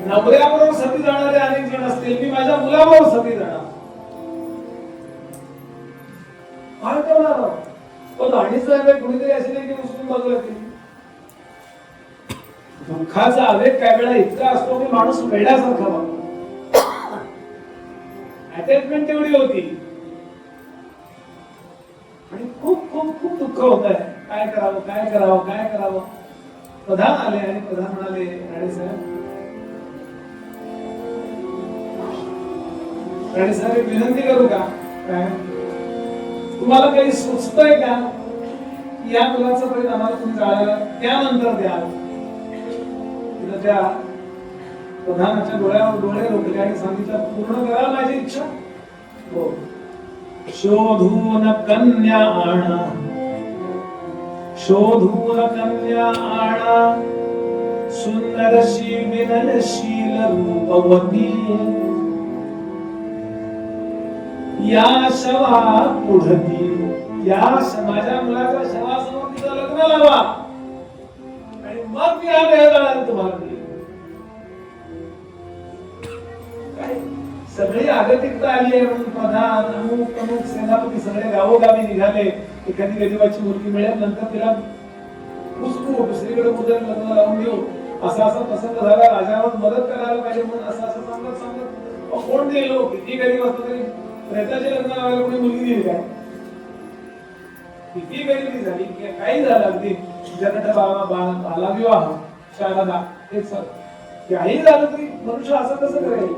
नवऱ्याबरोबर सती जाणारे अनेक जण असतील, मी माझ्या मुलाबरोबर सती जाणार. काय करणार? तो राणीचा कुणीतरी असे नाही की उचलून बाजूला केली. दुःखाचा आवेग काय वेळा इतका असतो की माणूस वेड्यासारखा वागतो. अटॅचमेंट तेवढी होती आणि खूप खूप खूप दुःख होत आहे. काय करावं काय करावं काय करावं. प्रधान आले आणि प्रधान म्हणाले, राणे साहेब एक विनंती करू का? काय तुम्हाला काही सुचतंय का? या मुलाचं प्रेत आम्हाला तुम्ही जाळायला त्यानंतर द्याल. त्या प्रधानाच्या डोळ्यावर डोळे रोखले आणि सांगितलं, पूर्ण करा माझी इच्छा. हो. शोधून कन्या आणा, शोधून कन्या आणा. सुंदरशी विनयशील रूपवती. या शवा पुढती, या माझ्या मुलाच्या शवासमोर तिचं लग्न लावा आणि मग मी हा देह जाणार तुम्हाला. काय सगळी आगतिकता आली आहे म्हणून प्रधान अमुक अमुक सेनापती सगळे गावोगावी निघाले. एखादी गरीबाची मुलगी मिळेल, नंतर तिला पुसकू दुसरीकडे कुठे लग्न लावून देऊ, असा असा प्रसंग झाला. राजावर मदत करायला पाहिजे म्हणून असं असं सांगत सांगत कोण दिले लोक किती गरीब असतो तरी प्रेताचे लग्न लावायला कोणी मुलगी दिली काय? किती गरिबी झाली, काही झालं, अगदी जगत बाला विवाह शारदा हे सर काही झालं तरी मनुष्य असं कसं करेल.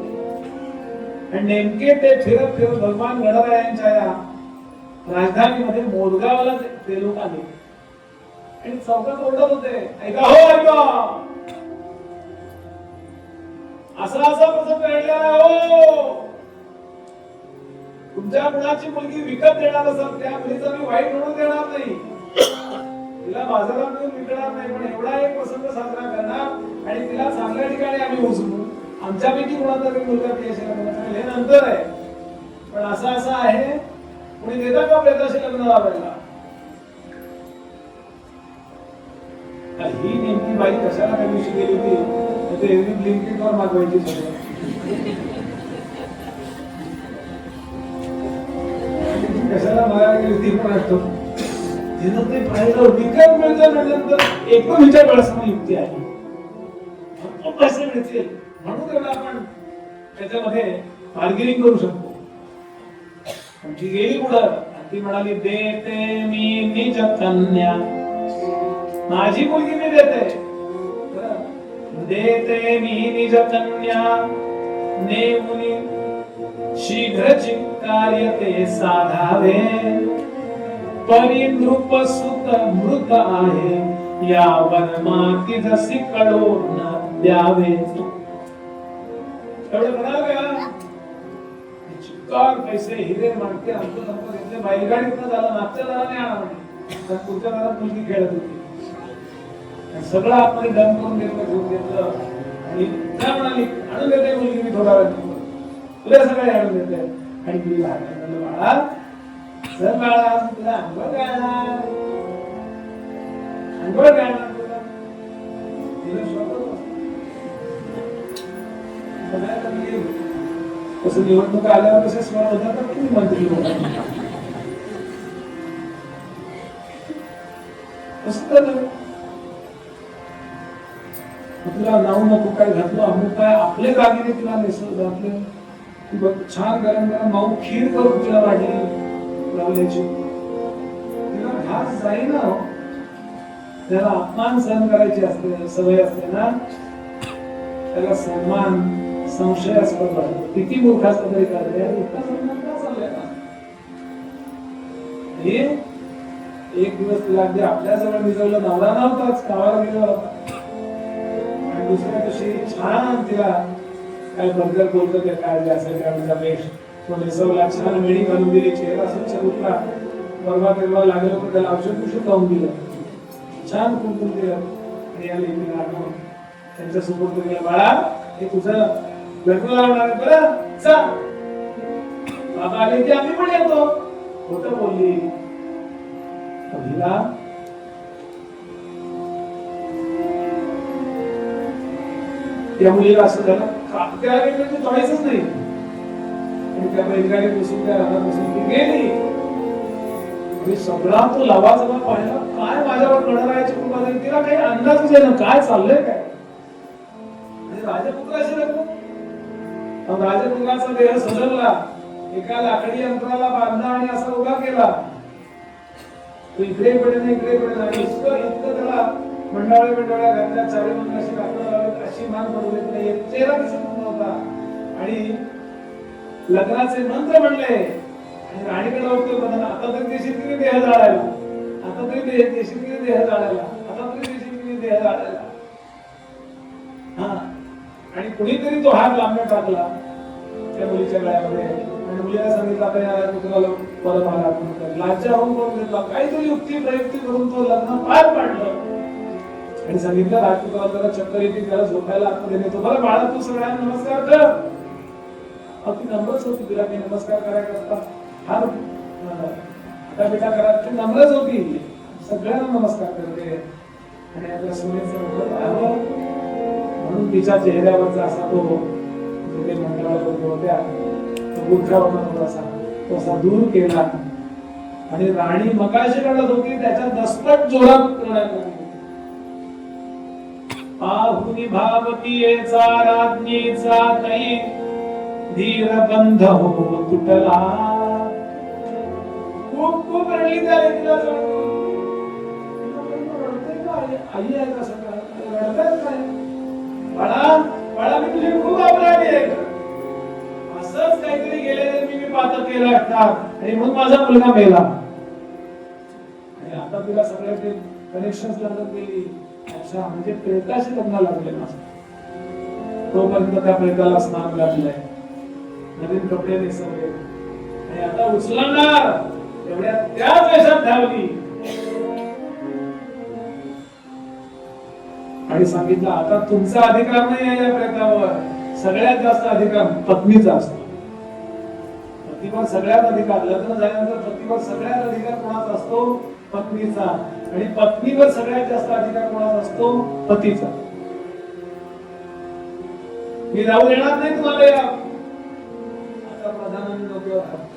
आणि नेमके ते फिरत फिरत भगवान गणरायांच्या या राजधानीमध्ये मोदगावला ते लोक आले आणि चौकात ओरडत होते, ऐका हो ऐका, असा असा प्रसंग घडलेला हो. तुमच्या मुलाची मुलगी विकत देणार असेल, त्या मुलीचा मी वाईट म्हणून देणार नाही, तिला बाजारात घेऊन विकणार नाही, पण एवढा एक प्रसंग साजरा करणार आणि तिला चांगल्या ठिकाणी आम्ही उचलू. आमच्यापैकी कोणाचा तरी मुलगा प्रियशी हे नंतर आहे, पण असं असं आहे. कोणी देता का प्रेताशी लग्न लावायला? ही नेमकी बाई कशाला त्या दिवशी गेली होती, ते एरवी ब्लिंकिटवर मागवायची सगळं. कशाला मागायला गेली होती पण असतो तिनं ते पाहिलं विकत मिळतं म्हटल्यानंतर एकदम विचार डोळ्यासमोर युक्ती आली, पैसे मिळतील म्हणून तेवढं आपण त्याच्यामध्ये बार्गेनिंग करू शकतो. ती गेली पुढं, ती म्हणाली, देते मी निज कन्या माझी मुलगी मी देते, देते मी निज कन्या नेमुनी शीघ्र चित्कार्य ते साधावे, परी नृप सुत मृत आहे या वनमाती जसी कळून द्यावे. एवढं म्हणाल का? चिक्कार पैसे हिरे माणके अंत घेतले, बैलगाडीतनं झालं, मागच्या दाराने आणा म्हणजे, पुढच्या दारात मुलगी खेळत होती, सगळं आपण डम करून घेतलं, घेऊन घेतलं आणि काय म्हणाली, आणून देते मुलगी मी थोडा वेळ, तुला सगळे आणून देते. आणि मी बाळा सर बाळा तुला अंघोळ घालणार, अंघोळ घालणार तुला, तिला स्वतः कसं निवडणूक आल्यावर कसे स्मरण होतात ना तुम्ही मंत्री लोक, कसं तुला नाव नको काय घातलं अमुक काय, आपले दागिने तुला नेसत घातले, छान गरम गरम माऊ खीर करून तुला वाढली लावल्याची, तिला घास जाईना. त्याला अपमान सहन करायची असते, सवय असते ना, त्याला सन्मान संशयास्पद वाटतो. किती मूर्ख असला तरी करते, इतका सन्मान का चाललाय ना. एक दिवस तिला अगदी आपल्या जवळ निजवलं, नवरा नव्हताच, गावाला गेला होता, दुसऱ्या दिवशी छान तिला काय बर्गर बोलतो ते काय असेल त्याचा वेश तो नेसवला, छान वेणी घालून दिली, चेहरा स्वच्छ उठला, परवा तेव्हा लागलं पण त्याला औषध पुषध खाऊन दिलं, छान कुंकुम दिलं आणि या लेकीला आणून त्यांच्या सुपूर्द केलं. बाळा हे तुझं लग्न लावणार आहे बरं, चल बाबा आले की आम्ही पण येतो. खोटं बोलली. हिला त्या मुलीला असं झालं, त्या गेली चॉईसच नाही, आणि त्या बैलगाडी बसून त्या रानात बसून ती गेली. सगळा तो लवाजमा पाहिला, काय माझ्यावर गणरायाची कृपा झाली, तिला काही अंदाजच आहे ना काय चाललंय काय. राजपुत्राशी लग्न, राजपुत्राचा देह सजवला, एका लाकडी यंत्राला बांधला आणि असा उभा केला, तो इकडे पडेल इकडे पडेल, आणि इतकं त्याला मंडाळ्या घातल्या, चारी मग अशी कापड लावली, अशी मान बनवली नाही, चेहरा दिसत नव्हता. आणि लग्नाचे मंत्र म्हणले आणि राणीकडे होते म्हणाला, आता तरी देशील की देह जाळायला, आता तरी देशील की देह जाळायला, आता तरी देशील की देह जाळायला. हा, आणि कुणीतरी तो हात लांबण्यात टाकला त्या मुलीच्या गळ्यामध्ये, आणि मुलीला सांगितलं आता या पुत्राला परत आला, लाज्या होऊन करून घेतला, काहीतरी युक्ती प्रयुक्ती करून तो लग्न पार पाडलं आणि सांगितलं राजपुत्राला त्याला चक्कर येते, त्याला झोपायला आतमध्ये नेतो, बरं बाळा तू सगळ्यांना नमस्कार कर. ती नम्रच होती, तिला मी नमस्कार करायला असता फार आता बेटा करा, ती नम्रच होती, सगळ्यांना नमस्कार करते. आणि आपल्या सुनेचं म्हणून तिच्या चेहऱ्यावरचा असा तो मंडळावर होत्या तो गुंठावरचा थोडासा तो असा दूर केला, आणि राणी मगाशी रडत होती त्याच्या दसपट जोरात रडत होती. पाहुनी भावतीयेचा राज्ञीचा तई धीर बंध हो तुटला. खूप रडली त्या लेकीला, आई आहे का सगळं रडतात काय, बाळा बाळा मी तुझी खूप अपराधी आहे, असंच काहीतरी गेले मी पातक केलं असणार आणि म्हणून माझा मुलगा मेला. आणि आता तुला सगळे ते कनेक्शन्स लागत गेली, अच्छा म्हणजे प्रेताशी लग्न लागले ना, तोपर्यंत त्या प्रेताला स्नान घातलंय, नवीन कपडे नेसवले, आणि आता उचलणार एवढ्या त्याच वेशात धावली आणि सांगितलं आता तुमचा अधिकार नाही आहे या प्रेतावर, सगळ्यात जास्त अधिकार पत्नीचा असतो. पतीवर सगळ्यात अधिकार, लग्न झाल्यानंतर पतीवर सगळ्यात अधिकार कोणाचा असतो, पत्नीचा, आणि पत्नीवर सगळ्यात जास्त अधिकार कोणाचा असतो, पतीचा. मी राहू देणार नाही तुम्हाला या. आता प्रधानांनी डोक्यावर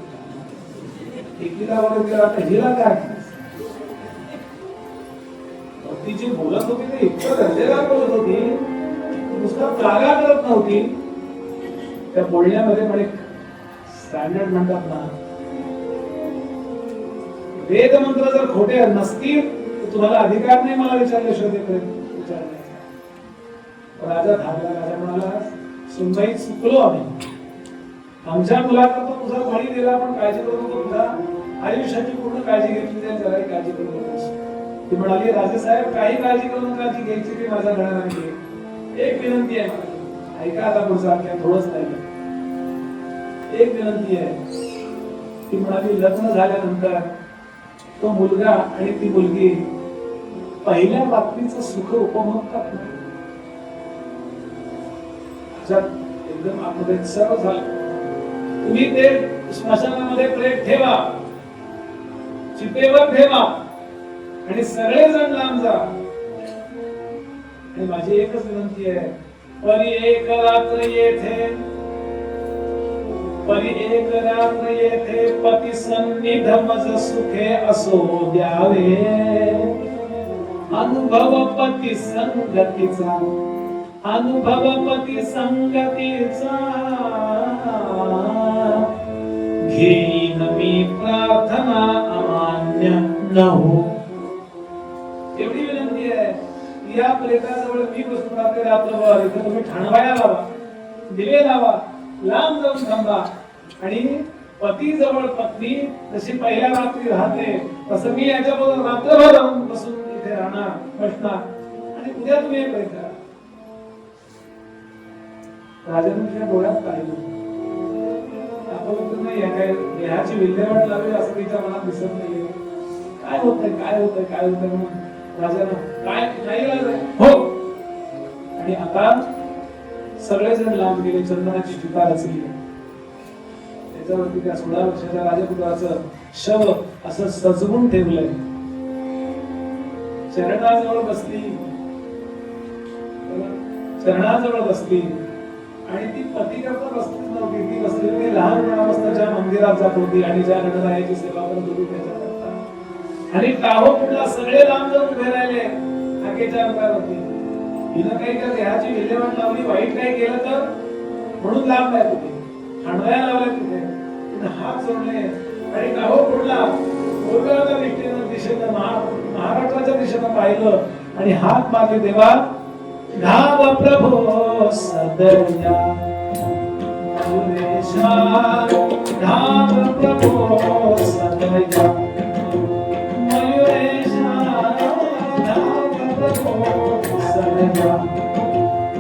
एकीला वगैरे केला, हिला काय ती जी बोलत होती ते इतकं दर्जेदार बोलत होती, नुसतं जागा करत नव्हती, त्या बोलण्यामध्ये पण एक स्टँडर्ड म्हणतात ना, वेद मंत्र जर खोटे नसतील तुम्हाला अधिकार नाही मला विचारल्याशिवाय ते प्रश्न विचारण्याचा. राजा थांबला. राजा म्हणाला, सुनबाई चुकलो आम्ही, आमच्या मुलाचा तो तुझा बळी दिला, पण काळजी करू नको, तुझा आयुष्याची पूर्ण काळजी घेतली जाईल, जराही काळजी करू नकोस. ती म्हणाली, राजेसाहेब काही काळजी करू नका, जी घ्यायची ती माझ्या घरात घे. एक विनंती आहे मला, ऐका आता पुढचं आख्या थोडंच नाही. एक विनंती आहे. ती म्हणाली, लग्न झाल्यानंतर तो मुलगा आणि ती मुलगी पहिल्या बातमीचं सुख उपभोग करत नाही. एकदम आतमध्ये सर्व झालं. तुम्ही ते स्मशानामध्ये प्रेत ठेवा, चितेवर ठेवा आणि सगळेजण लांब जा. आणि माझी एकच विनंती आहे, परी एक रात्र येथे, परी एक रात्र येथे पती सन्निध मज सुखे असो द्यावे. अनुभव पती संगतीचा, अनुभव पती संगतीचा घेईन मी प्रार्थना अमान्य न हो. एवढी विनंती आहे. या प्रेताजवळ मी बसून राहते रात्रभर, इथे तुम्ही ठाणवाया लावा, दिवे लावा, लांब जाऊन थांबा आणि पती जवळ पत्नी जशी पहिल्या रात्री राहते तसं मी याच्याबरोबर रात्रभर जाऊन बसून इथे राहणार, बसणार आणि उद्या तुम्ही हे करा. राजांच्या डोळ्यात पाहिलं, आपण नाही काय देहाची विल्हेवाट लावी असं तिच्या मनात दिसत नाहीये. काय होतंय काय होतंय काय होतंय म्हणून राजानं काय नाही हो. आणि आता सगळेजण लांब गेले. चंदनाची चिता रचली, त्याच्यावरती त्या 16 वर्षाच्या राजपुत्राचं शव असं सजवून ठेवलंय. चरणाजवळ बसली, चरणाजवळ बसली आणि ती पती करता बसलीच नव्हती. ती बसलेली लहानपणापासून मंदिरात जात होती आणि ज्या गणरायाची सेवा करत होती त्याच्या करता. आणि टाहो पुढला सगळे लांब जाऊन उभे राहिले आगेच्या अंतरावरती. हिनं काही त्या देहाची विल्हेवाट लावली, वाईट काही केलं तर म्हणून लांब राहत होती. ठाणवाया लावल्या तिथे, हात जोडले आणि टाहो पुढला पूर्वेच्या दिशेनं महाराष्ट्राच्या दिशेनं पाहिलं आणि हात मारले. देवा धाव प्रभो सदया मयुरेशा, धाव प्रभो सदया मयुरेशा, धाव प्रभो सदया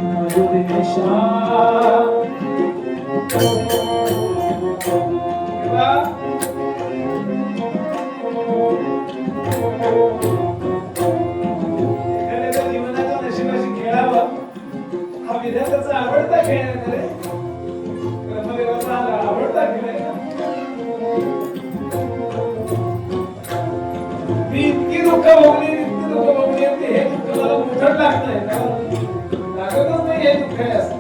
मयुरेशा. जीवनाच्या नशिबाशी खेळावं हा विधात्याचा आवडता खेळ आहे. ब्रह्मदेवाचा आवडता खेळ आहे. मी इतकी दुःख भोगली, इतकी दुःख भोगली, हे दुःख मला मोठं लागतंय, लागतच नाही हे दुःख आहे असं.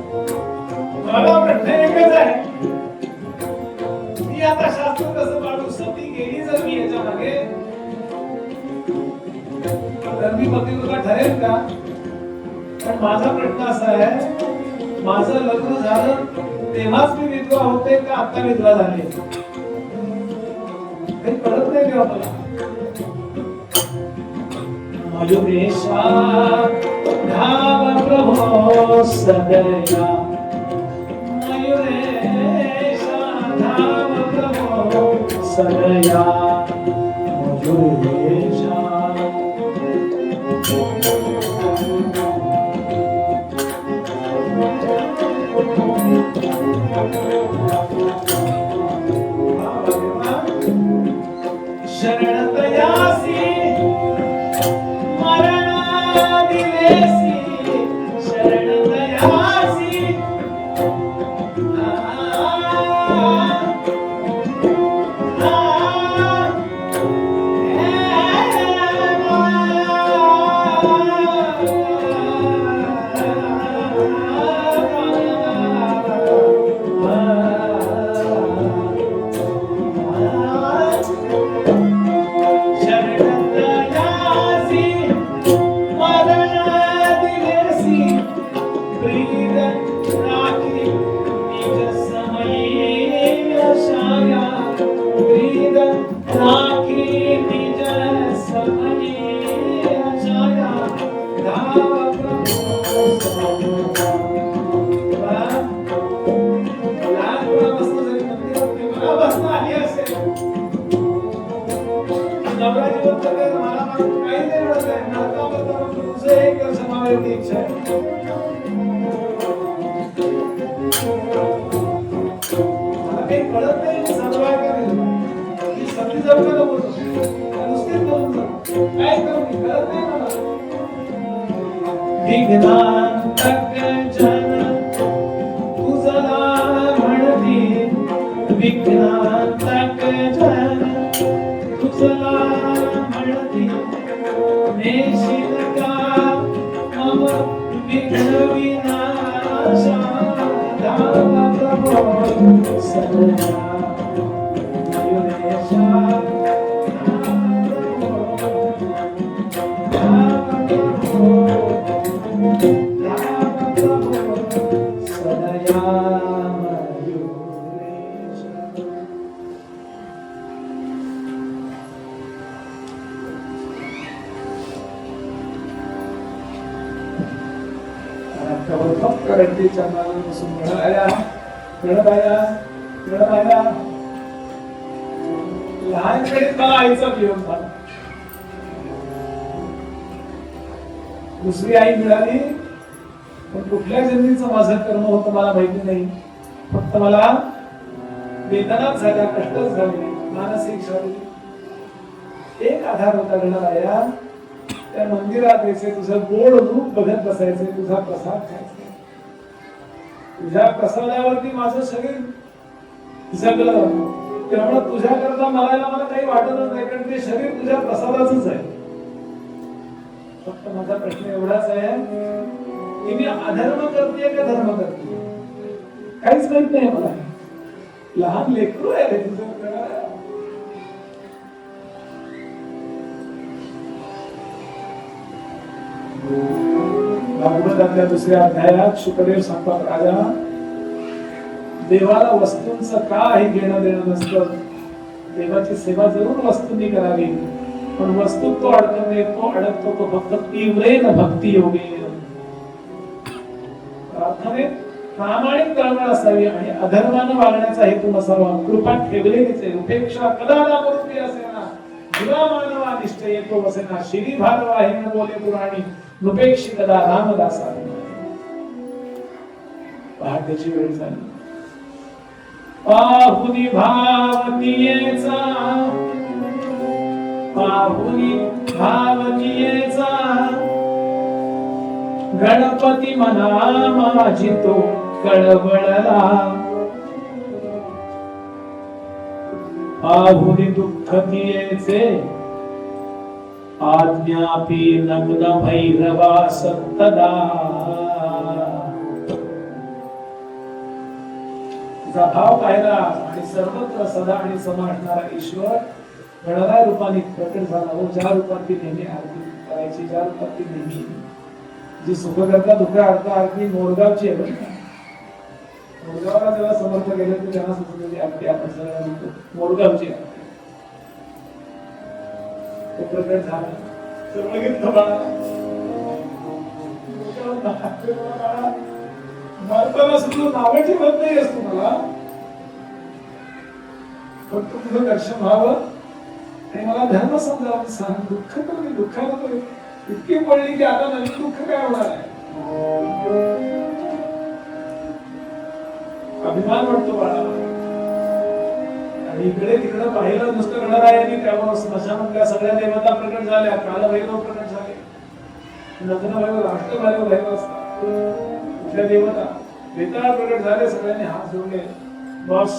मला प्रश्न एकच आहे, मी आता शास्त्र कसं पाडू? सती गेली जर मी याच्या मागे तर मी पतिव्रता ठरेल का? पण माझा प्रश्न असा आहे, माझं लग्न झालं तेव्हाच मी विधवा होते का आता विधवा झाले? काही कळत नाही तेव्हा मला. मयुरेशा धाव प्रभो सदया मयुरेशा, धाव प्रभो सदया मयुरेशा. शरणतयासी मरण दिलेसी, शरणतयासी करायची इच्छा आहे. मला काही कळत नाही सर्वाय का नाही. मी सगळी जाऊ का नको नुसतेच करून जाऊ. काय करू मी कळत नाही मला. विघ्नांतक जन तुझला म्हणती, विघ्नांतक जन तुझला म्हणती, नेशिल का मम विघ्न विनाशा धाम प्रभो सदया युनेशा धाम प्रभो सदया फक्त रडती चंद्रावर बसून गणराया गणराया गणराया. लहानपणीच मला आईचा वियोग झाला. दुसरी आई मिळाली पण कुठल्या जन्मीचं माझं कर्म होतं मला माहिती नाही. फक्त मला वेदनाच झाल्या, कष्टच झाले, मानसिक शारीरिक. एक आधार होता गणराया, त्या मंदिरात यायचे, तुझं गोड रूप बघत बसायचे, तुझा प्रसाद खायचा. तुझ्या प्रसादावरती माझं शरीर जगलं. त्यामुळे तुझ्या करता मरायला मला काही वाटतच नाही, कारण ते शरीर तुझ्या प्रसादाचंच आहे. फक्त माझा प्रश्न एवढाच आहे की मी अधर्म करते का धर्म करते काहीच माहित नाही मला. लहान लेकरू आहे तुझं. भागवतातल्या दुसऱ्या अध्यायात शुकदेव सांगतात, राजा देवाला वस्तूंचं काही घेणं देणं नसतं. देवाची सेवा जरूर वस्तूंनी करावी, पण वस्तू तो अडकत तो अडकतो तो फक्त तीव्रेन भक्ती योगे. प्रार्थनेत प्रामाणिक तळमळ असावी आणि अधर्मानं वागण्याचा हेतू नसावा. कृपा ठेवलेलीच आहे. उपेक्षा कदा नामरूपी असेना, जुला मानवा निश्चय तो वसेना. शिरी भारवा हे न बोले पुराणी, नुपेक्षी कदा रामदासा. पहाटेची वेळ झाली. पाहुनी भावतीयेचा, पाहुनी भावतीयेचा, गणपती मना माझी तो कळवळला. पाहुनी दुःख तियेचे, आज्ञापी नग्न भैरवा सत्तदा. तुझा भाव पाहिला आणि सर्वत्र सदा आणि समा असणारा ईश्वर गणराय रूपाने प्रकट झाला. हो, ज्या रूपात ती नेहमी आरती करायची, ज्या रूपात ती नेहमी जी सुख करता दुःख अर्थ आरती मोरगावची आहे. मोरगावला जेव्हा समर्थ गेले तर त्यांना सुचलेली आरती आपण सगळ्या मोरगावची आहे. तो प्रकट झाला. मारताना सुद्धा नावे ठेवत नाही असतो मला, फक्त तुझं दर्शन व्हावं आणि मला धर्म समजावं. सांग दुःख तर मी दुःखाला तर इतकी पडली की आता नवीन दुःख काय होणार आहे. अभिमान वाटतो बाळा. आणि इकडे तिकडे पाहिलं नुसतं गणरायांनी त्यावर स्मशानातल्या सगळ्या देवता प्रकट झाल्या, कालभैरव प्रकट झाले, नग्नभैरव, राष्ट्रभैरव भैरव असतात, कुठल्या देवता बेताळ प्रकट झाले. सगळ्यांनी हात जोडले. बस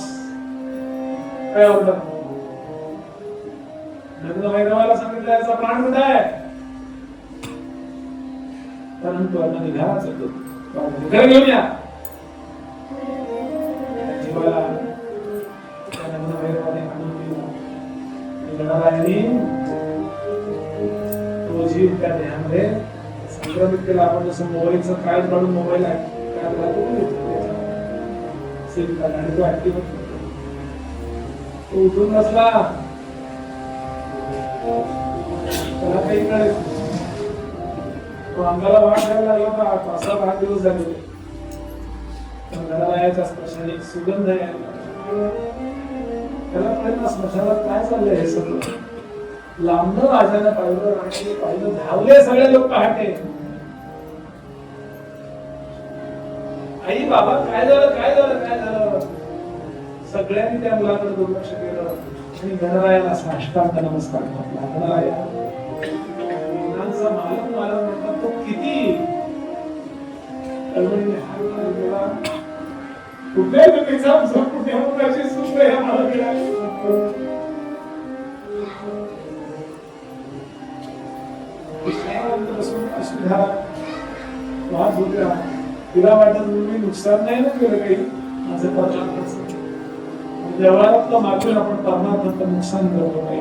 काय ऑर्डर. नग्नभैरवाला सांगितलं याचा प्राण कुठे आहे, परंतु आता निघाला चालतो घर घेऊन या. जीवाला त्या नग्नभैरवाने आणून दिला. गणरायांनी तो जीव त्या देहामध्ये संक्रमित केला. आपण जसं मोबाईलचं काय काढून मोबाईल आहे आणि तो ऍक्टिव्ह तो उठून बसला. त्याला काही कळेल. तो अंगाला वाट घ्यायला लागला होता. 5-10 दिवस झाले. गणरायाच्या स्पर्शाने सुगंध यायला. त्याला कळेल स्मशानात काय चाललंय हे सगळं. लांबनं राजानं पाहिलं आणि पाहिलं. धावले सगळे लोक पहाटे. आई बाबा काय झालं काय झालं काय झालं. सगळ्यांनी त्या मुलाकडे दुर्लक्ष केलं आणि गणरायाला साष्टांग नमस्कार म्हटला. गणराया विघ्नांचा मालक मला म्हणतात तो किती कुठे तुम्हीचा कुठे मुलाची सुख आहे मला तिला वाटत मी नुकसान नाही ना केलं काही माझं परमार्थाचं. व्यवहारातलं मागून आपण परमार्थाचं नुकसान करतो काही.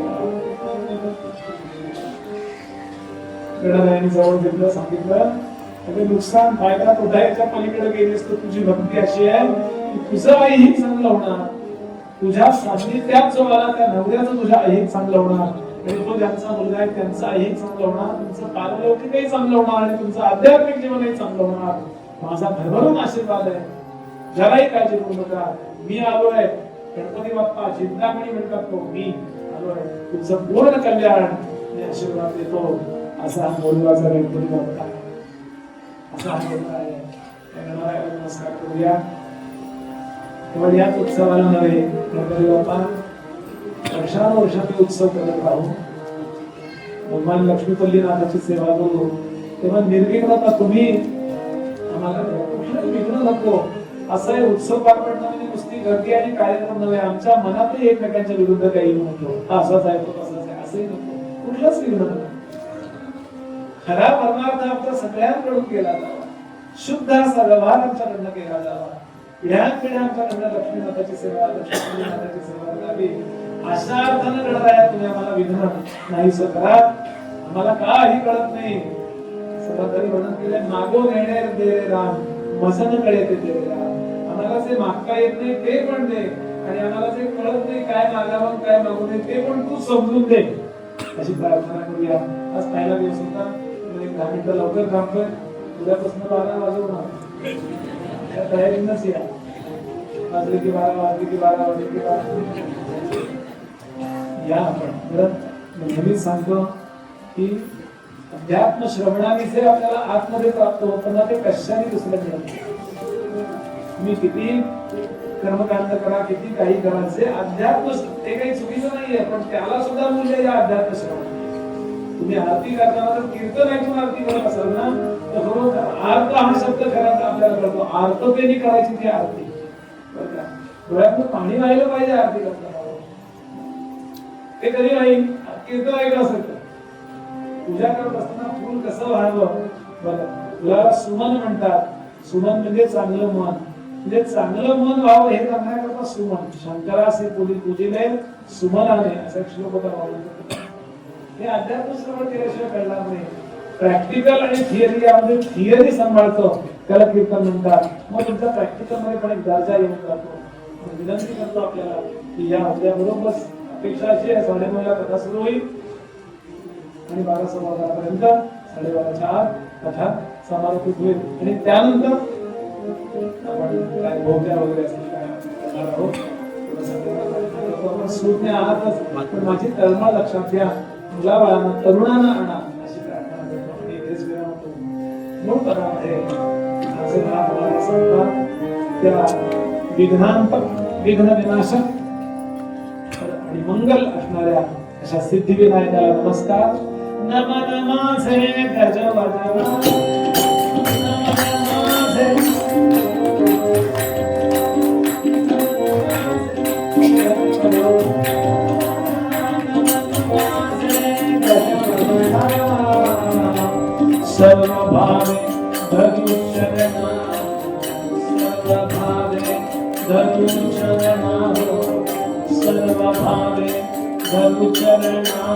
गणरायाने जवळ घेतलं सांगितलं नुकसान फायदा तोट्याच्या पलीकडे गेलीस तर तुझी भक्ती अशी आहे की तुझं आईही चांगलं होणार, तुझ्या सान्निध्यात जो आला त्या नवऱ्याचं तुझ्या आईही चांगलं होणार आणि तो ज्यांचा मुलगा आहे त्यांचा आईही चांगलं होणार, तुमचं पारलौकिकही चांगलं होणार आणि तुमचं आध्यात्मिक जीवनही चांगलं होणार. माझा भरभरून आशीर्वाद आहे. जराही काळजी करू नका. मी आलोय. गणपती बाप्पा चिंतामणी म्हणतात तो मी आलोय. तुमचं पूर्ण कल्याण मी आशीर्वाद देतो. असा हा बोलवाचा गणपती बाप्पा असा हा बोलवा आहे. नमस्कार करूया. केवळ याच उत्सवाला नव्हे गणपती बाप्पा वर्षानुवर्षाचे उत्सव करत राहू. भगवान लक्ष्मीपल्लीनाथाची सेवा करू. तेव्हा निर्विघ्नता तुम्ही आम्हाला कुठलंही विघ्न नको. असं हे उत्सव पार पडणं म्हणजे नुसती गर्दी आणि कार्यक्रम नव्हे. आमच्या मनातही एकमेकांच्या विरुद्ध काही नको. हा असाच आहे तो तसाच आहे असंही नको. कुठलंच विघ्न नको. खरा परमार्थ आपला सगळ्यांकडून केला जावा. शुद्ध असा व्यवहार आमच्याकडनं केला जावा. पिढ्यानपिढ्या आमच्याकडनं लक्ष्मीनाथाची सेवा लक्ष्मीनाथाची सेवा करावी. अशा अर्थानं गणराया तुम्ही आम्हाला विघ्न नाहीस करा. आम्हाला काही कळत नाही. सदाचारी वर्णन केले मागो घेणे दे राम मसन कळे ते दे राम. आम्हाला जे मागता येत नाही ते पण दे आणि आम्हाला जे कळत नाही काय मागावं काय मागू नये ते पण तू समजून दे अशी प्रार्थना करूया. आज पहिला दिवस होता. 10 मिनिटं लवकर थांबतोय. उद्यापासून 12 वाजवणार त्या तयारीनंच या. वाजले की 12 वाजले की 12 वाजले की 12 या आपण परत नेहमीच सांगतो की अध्यात्म श्रवणाने जे आपल्याला आतमध्ये प्राप्त होतं ना ते कशाने दुसरं मिळत नाही. तुम्ही किती कर्मकांड करा किती काही करा जे अध्यात्म ते काही चुकीचं नाहीये पण त्याला सुद्धा मूल्य या अध्यात्म श्रवण. तुम्ही आरती करताना जर कीर्तन ऐकून आरती करत असाल ना तर बरोबर आर्त हा शब्द खराचा आपल्याला कळतो. आर्ततेने करायची ती आरती. बरं का डोळ्यातून पाणी वाहिलं पाहिजे आरती करताना. ते कधी नाही कीर्तन ऐकलं असेल तर पूजा करत असताना फुल कसं व्हावं बघा. तुला सुमन म्हणतात. सुमन म्हणजे चांगलं मन. म्हणजे चांगलं मन व्हावं हे करण्याकरता सुमन. शंकरासे पूजिले सुमनाने असं एक श्लोक होता. हे अध्यात्म श्रवण केल्याशिवाय कळणार नाही. प्रॅक्टिकल आणि थिअरी यामध्ये थिअरी सांभाळतो त्याला कीर्तन म्हणतात. मग तुमचा प्रॅक्टिकल मध्ये पण एक दर्जा येऊन जातो. विनंती करतो आपल्याला की या उद्या बरोबर अपेक्षा अशी आहे 9:30 ला कथा सुरू होईल आणि 12:15 पर्यंत 12:30च्या आत कथा समारोपित होईल आणि त्यानंतर आपण काय भोग्या वगैरे असतील काय करणार आहोत. सूटने आहातच पण माझी तळमळ लक्षात घ्या. मुलाबाळांना तरुणांना आणा अशी प्रार्थना करतो. आणि इथेच विराम होतो. मूळ पदामध्ये असे नाथ सांगतात त्या विघ्न विनाशक आणि मंगल असणाऱ्या अशा सिद्धिविनायकाला नमस्कार. नमन माझे गज वाजवा सर्व भावे धरू शरणा सर्व भावे धरू शरणा सर्व भावे धरू शरणा.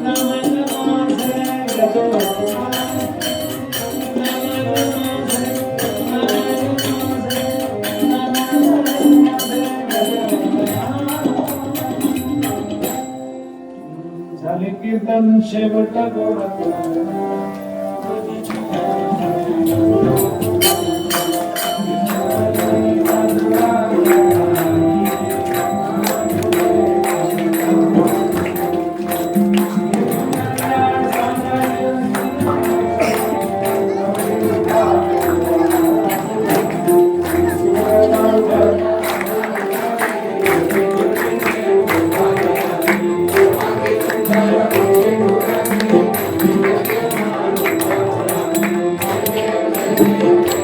नमन माझे गज झाले कीर्तन शेवट गोड. हरी